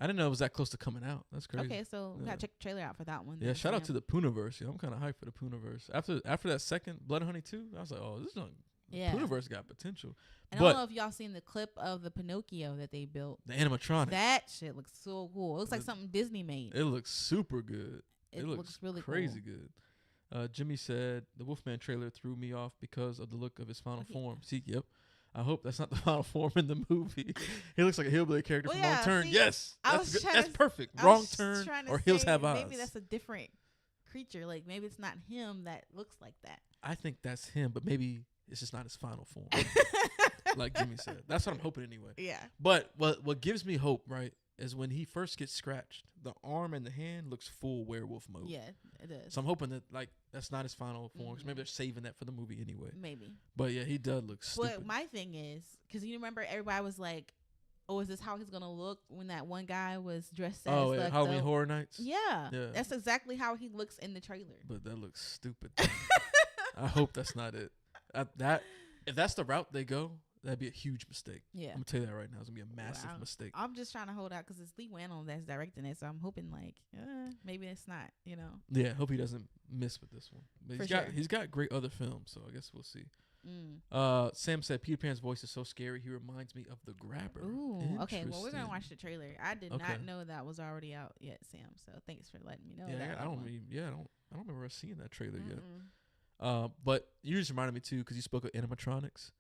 I didn't know it was that close to coming out. That's crazy. Okay, so we gotta check the trailer out for that one. Yeah, shout out to the Poonaverse. Yeah, I'm kind of hyped for the Poonaverse. After that second Blood and Honey 2, I was like, oh, this is Poonaverse got potential. And I don't know if y'all seen the clip of the Pinocchio that they built. The animatronic. That shit looks so cool. It looks like something Disney made. It looks super good. It looks really crazy cool. good. Jimmy said the Wolfman trailer threw me off because of the look of his final form. See, yep. I hope that's not the final form in the movie. He looks like a hillbilly character from Wrong Turn. Yes, that's good. That's perfect. Wrong Turn or Hills Have Eyes. Maybe that's a different creature. Like maybe it's not him that looks like that. I think that's him, but maybe it's just not his final form. Like Jimmy said. That's what I'm hoping anyway. Yeah. But what gives me hope, right, is when he first gets scratched, the arm and the hand looks full werewolf mode. Yeah, it is. So I'm hoping that that's not his final form. Cause maybe they're saving that for the movie anyway. Maybe. But yeah, he does look stupid. But my thing is, because you remember everybody was like, oh, is this how he's going to look when that one guy was dressed as Halloween Horror Nights? Yeah. That's exactly how he looks in the trailer. But that looks stupid. I hope that's not it. If that's the route they go, that'd be a huge mistake. Yeah. I'm going to tell you that right now. It's going to be a massive mistake. I'm just trying to hold out because it's Lee Wannell that's directing it. So I'm hoping maybe it's not, Yeah, I hope he doesn't miss with this one. But he's got great other films, so I guess we'll see. Sam said Peter Pan's voice is so scary. He reminds me of the Grabber. Ooh, okay. Well, we're gonna watch the trailer. I did not know that was already out yet, Sam. So thanks for letting me know. Yeah, I don't remember us seeing that trailer yet. But you just reminded me too because you spoke of animatronics.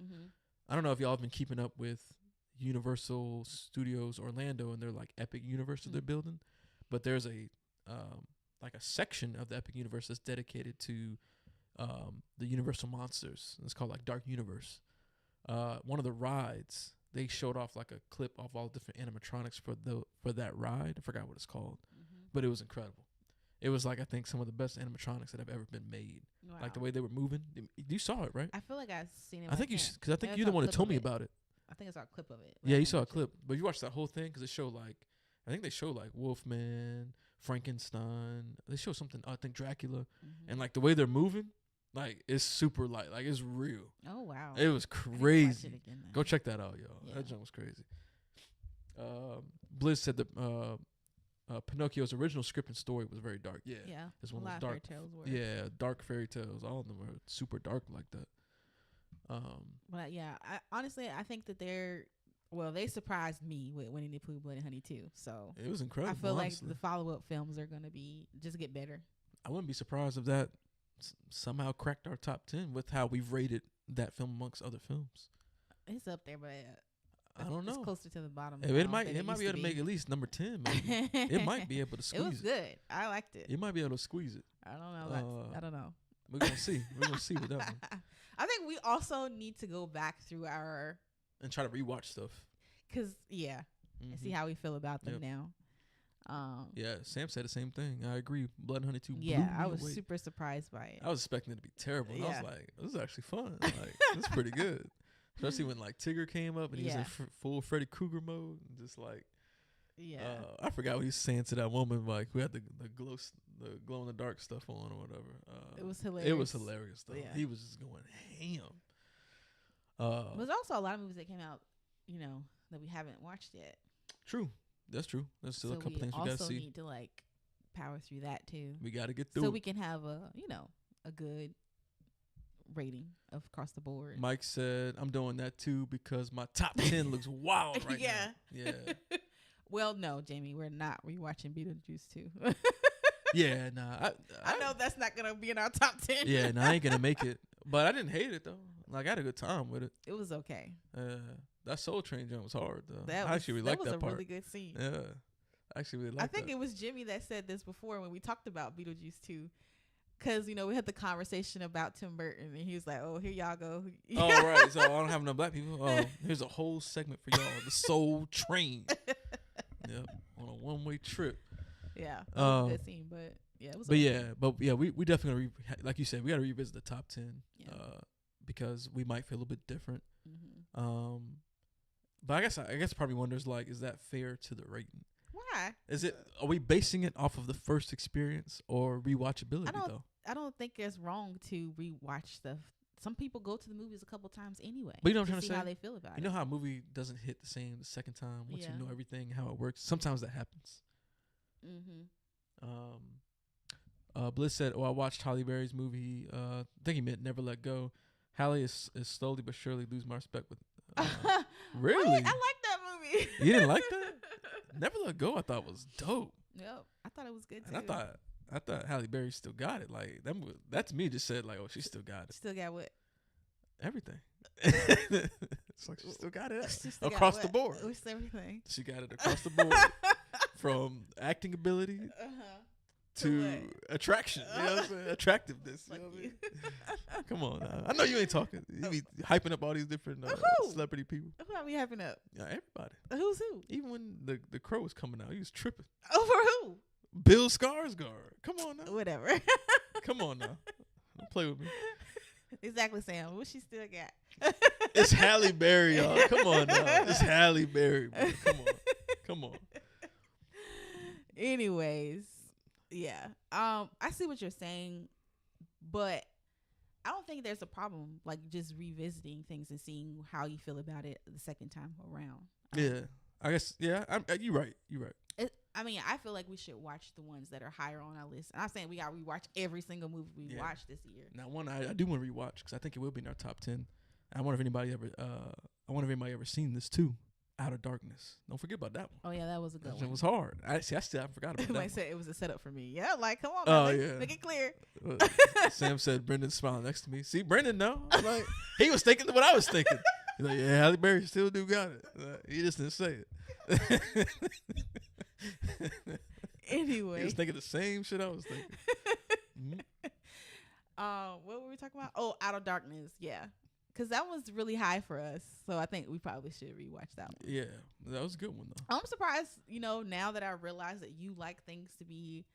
I don't know if y'all have been keeping up with Universal Studios Orlando and their like Epic Universe that they're building, but there's a section of the Epic Universe that's dedicated to the Universal monsters. It's called like Dark Universe. One of the rides, they showed off like a clip of all different animatronics for that ride. I forgot what it's called, but it was incredible. It was like I think some of the best animatronics that have ever been made. Wow. Like the way they were moving. You saw it, right? I feel like I've seen it. I think because I think you're the one that told me about it. I think I saw a clip of it. Yeah, you saw a clip, but you watched that whole thing because it showed I think they showed like Wolfman, Frankenstein. They showed something. I think Dracula, and like the way they're moving. Like it's super light. Like it's real. Oh wow. It was I need to watch crazy. it again then. Go check that out, yo. Yeah. That junk was crazy. Blizz said that Pinocchio's original script and story was very dark. Yeah, Yeah. it's A one of lot those of dark. fairy tales were. Yeah, dark fairy tales. All of them are super dark like that. But yeah, I think that they surprised me with Winnie the Pooh, Blood and Honey too. So It was incredible. I feel honestly. like the follow-up films are gonna just get better. I wouldn't be surprised if that somehow cracked our top 10 with how we've rated that film amongst other films. It's up there, but I don't know. It's closer to the bottom. It might be able to make at least number 10. Maybe. It might be able to squeeze It was good. I liked it. You might be able to squeeze it. I don't know. I don't know. We're gonna see. We're gonna see with that one. I think we also need to go back through and try to rewatch stuff. And see how we feel about them now. Yeah, Sam said the same thing. I agree. Blood and Honey 2. Yeah, I was super surprised by it. I was expecting it to be terrible. And I was like, this is actually fun. Like, this is pretty good. Especially when like Tigger came up and he was in full Freddy Krueger mode. And just like, I forgot what he was saying to that woman, like who had the glow in the dark stuff on or whatever. It was hilarious. It was hilarious though. Yeah. He was just going ham. There's also a lot of movies that came out, that we haven't watched yet. True. That's true. There's still a couple things we gotta see. We also need to like power through that too. We gotta get through so it. we can have a good rating of across the board. Mike said, I'm doing that too because my top 10 looks wild right now. Yeah. Well, no, Jamie, we're not rewatching Beetlejuice 2. Yeah, nah. I know that's not going to be in our top 10. Yeah, nah, I ain't going to make it. But I didn't hate it, though. Like, I had a good time with it. It was okay. That Soul Train jump was hard, though. I actually really liked that part. That was a really good scene. Yeah. I actually really liked that. I think it was Jimmy that said this before when we talked about Beetlejuice 2. Because, we had the conversation about Tim Burton, and he was like, oh, here y'all go. Oh, right. So I don't have no black people. Oh, here's a whole segment for y'all. The Soul Train. Yep. On a one-way trip. Yeah. That was a good scene, but yeah, it was okay. We definitely, like you said, we got to revisit the top 10 because we might feel a little bit different. Mm-hmm. But I guess probably wonders, like, is that fair to the rating? Why? Are we basing it off of the first experience or rewatchability though? I don't think it's wrong to rewatch stuff. Some people go to the movies a couple times anyway. But you know what I'm trying to say? How they feel about it. You know how a movie doesn't hit the same the second time once Yeah. you know everything, how it works? Sometimes that happens. Bliss said, I watched Halle Berry's movie. I think he meant Never Let Go. Halle is slowly but surely losing my respect with really? I like that movie. You didn't like that? Never Let Go I thought was dope. Yep. I thought it was good too. And I thought Halle Berry still got it. Like that to me just said like, oh, she still got it. Still got what? Everything. It's like she still got it across the board. What's everything? She got it across the board. From acting ability to attraction. You know what I'm saying? Attractiveness. You know what I mean? Come on now. I know you ain't talking. You be hyping up all these different celebrity people. Who are we hyping up? Yeah, everybody. Who's who? Even when the Crow was coming out, he was tripping. Over who? Bill Skarsgård. Come on now. Whatever. Come on now. Don't play with me. Exactly, Sam. What she still got? It's Halle Berry, y'all. Come on now. It's Halle Berry, bro. Come on. Anyways, yeah. I see what you're saying, but I don't think there's a problem like just revisiting things and seeing how you feel about it the second time around. Yeah. I guess, yeah. You're right. I feel like we should watch the ones that are higher on our list. And I'm saying we got to rewatch every single movie we watched this year. Now, one I do want to rewatch because I think it will be in our top 10. I wonder if anybody ever seen this too. Out of Darkness. Don't forget about that one. Oh yeah, that was a good one. It was hard. I still forgot about that. Like said, it was a setup for me. Yeah, like come on, make it clear. Sam said Brendan's smiling next to me. See, Brendan, no, like he was thinking what I was thinking. He's like, yeah, Halle Berry still do got it. He just didn't say it. Anyway, he was thinking the same shit I was thinking. What were we talking about? Oh, Out of Darkness. Yeah. Because that was really high for us. So I think we probably should rewatch that one. Yeah. That was a good one, though. I'm surprised, now that I realize that you like things to be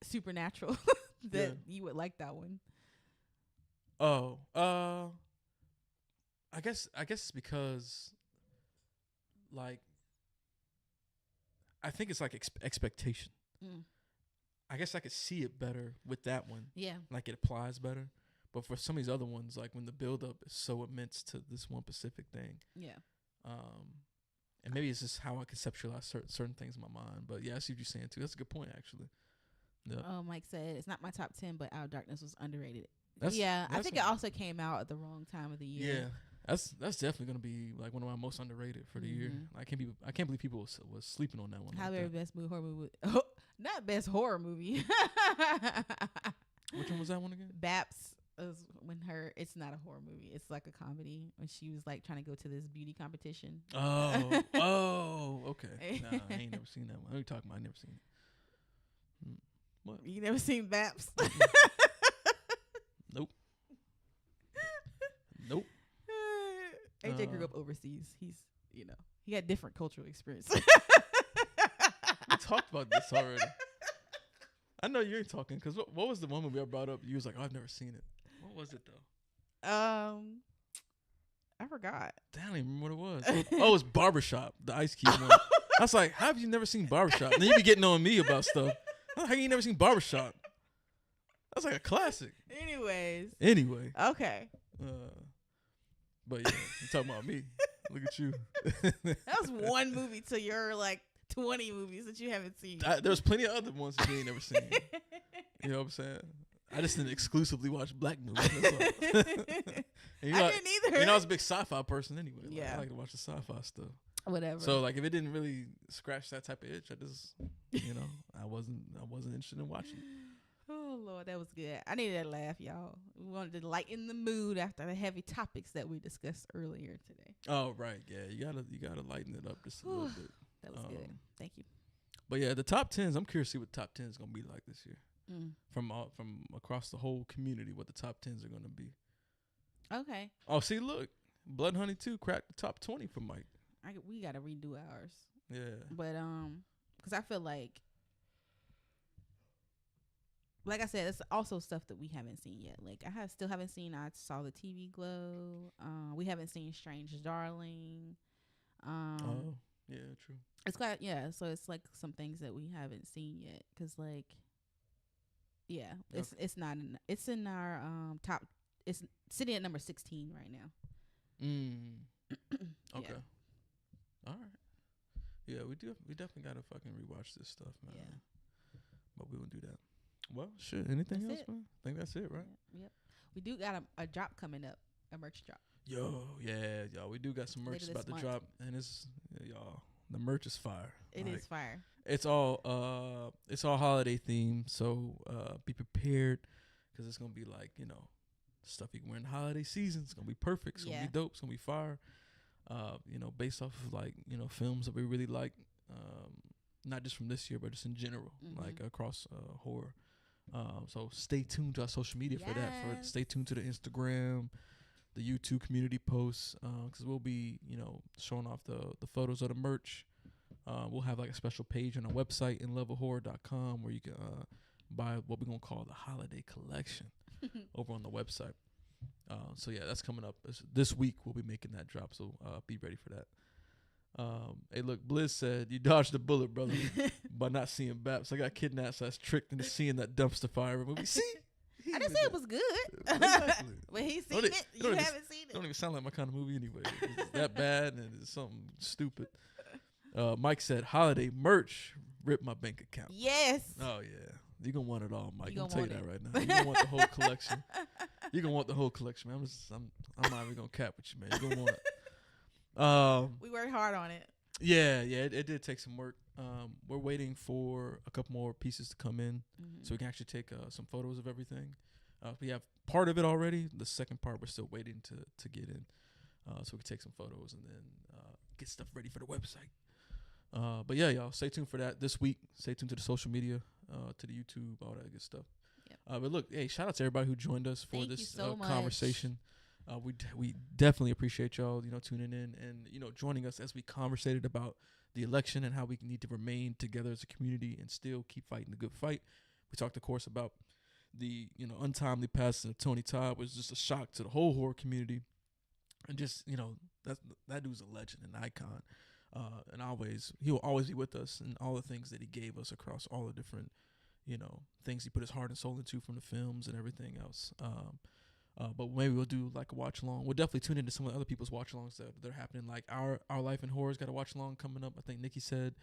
supernatural, that you would like that one. Oh. I guess it's because, like, I think it's like expectation. I guess I could see it better with that one. Yeah. Like it applies better. But for some of these other ones, like when the build up is so immense to this one specific thing, Yeah. and maybe it's just how I conceptualize certain things in my mind. But yeah, I see what you're saying too. That's a good point, actually. Yeah. Oh, Mike said it's not my top 10, but Out of Darkness was underrated. That's, yeah, I that's think it also came out at the wrong time of the yeah. year. That's definitely gonna be like one of my most underrated for the year. I can't believe people was sleeping on that one. How like very that. best horror movie? Not best horror movie. Which one was that one again? Baps is when it's not a horror movie. It's like a comedy when she was like trying to go to this beauty competition. Oh, okay. Nah, I ain't never seen that one. What are you talking about? I never seen it. What? You never seen Baps? Nope. Nope. AJ grew up overseas. He had different cultural experience. We talked about this already. I know you ain't talking because what was the one movie I brought up? You was like, oh, I've never seen it. What was it though? I forgot. Damn, I don't even remember what it was. Oh, it was Barbershop, the Ice Cube one. I was like, how have you never seen Barbershop? And then you be getting on me about stuff. How you never seen Barbershop? That's like a classic. Anyway. Okay. But yeah, you talking about me. Look at you. That was one movie to your like 20 movies that you haven't seen. There's plenty of other ones that you ain't never seen. You know what I'm saying? I just didn't exclusively watch black movies. That's all. I didn't either. You know, I was a big sci-fi person anyway. Like, Yeah. I like to watch the sci-fi stuff. Whatever. So like, if it didn't really scratch that type of itch, I just, I wasn't interested in watching it. Oh Lord, that was good. I needed a laugh, y'all. We wanted to lighten the mood after the heavy topics that we discussed earlier today. Oh right, yeah, you gotta lighten it up just a little bit. That was good. Thank you. But yeah, the top 10s. I'm curious to see what the top 10 is gonna be like this year. From across the whole community, what the top 10s are gonna be. Okay. Oh, see, look, Blood Honey 2 cracked the top 20 for Mike. We gotta redo ours. Yeah. But because I feel like I said, it's also stuff that we haven't seen yet. Like I still haven't seen. I saw the TV Glow. We haven't seen Strange Darling. Oh, yeah, true. It's quite So it's like some things that we haven't seen yet. Cause like, yeah, it's not. It's in our top. It's sitting at number 16 right now. Okay. Yeah. All right. Yeah, we definitely gotta fucking rewatch this stuff, man. Yeah. But we will do that. Well, shit. Anything That's else, man? I think that's it, right? Yep. We do got a drop coming up, a merch drop. Yo, yeah, y'all. We do got some merch about to drop, and it's y'all. The merch is fire. It is fire. It's all holiday themed, so be prepared because it's gonna be like stuff you can wear in the holiday season. It's gonna be perfect. It's gonna be dope. It's gonna be fire. Based off of like films that we really like, not just from this year, but just in general, like across horror. So stay tuned to our social media for that. Stay tuned to the Instagram, the YouTube community posts, because we'll be showing off the photos of the merch. We'll have like a special page on our website inlevelhorror.com where you can buy what we're gonna call the holiday collection over on the website. So yeah, that's coming up this week. We'll be making that drop, so be ready for that. Hey, look, Blizz said you dodged the bullet, brother, by not seeing Baps. I got kidnapped, so I was tricked into seeing that dumpster fire movie. See, I didn't say it was good. Exactly. But he's seen it. You haven't seen it. Don't even sound like my kind of movie anyway. It's that bad, and it's something stupid. Mike said holiday merch. Rip my bank account. Yes. Oh yeah. You're gonna want it all, Mike. I'm tell you that right now. You're gonna want the whole collection. You're gonna want the whole collection, man. I'm not even gonna cap with you, man. You're gonna want it. We worked hard on it. Yeah, it did take some work. We're waiting for a couple more pieces to come in so we can actually take some photos of everything. We have part of it already. The second part we're still waiting to get in. So we can take some photos and then get stuff ready for the website. But yeah, y'all, stay tuned for that this week. Stay tuned to the social media, to the YouTube, all that good stuff. Yep. But look, hey, shout out to everybody who joined us for this conversation. We definitely appreciate y'all, tuning in and joining us as we conversated about the election and how we need to remain together as a community and still keep fighting the good fight. We talked, of course, about the untimely passing of Tony Todd, was just a shock to the whole horror community, and just that dude's a legend, an icon. And he will always be with us, and all the things that he gave us across all the different, things he put his heart and soul into, from the films and everything else. But maybe we'll do like a watch along. We'll definitely tune into some of the other people's watch alongs that are happening. Like our Life in Horror's got a watch along coming up. I think Nikki said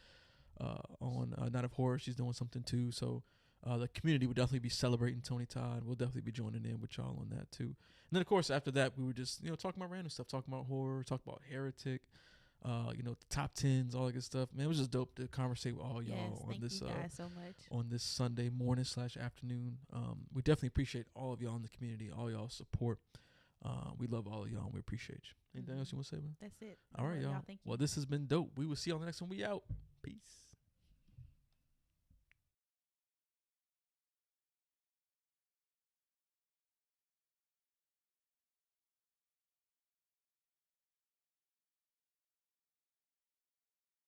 on Night of Horror she's doing something too. So the community would definitely be celebrating Tony Todd. We'll definitely be joining in with y'all on that too. And then of course after that we were just talking about random stuff, talking about horror, talking about Heretic, the top tens, all that good stuff. Man, it was just dope to conversate with all y'all on this you guys so much. on this Sunday morning / afternoon. We definitely appreciate all of y'all in the community, all y'all support. We love all of y'all and we appreciate you. Anything else you want to say, man? That's it. All right, y'all. Thank you. Well, this has been dope. We will see y'all on the next one. We out. Peace.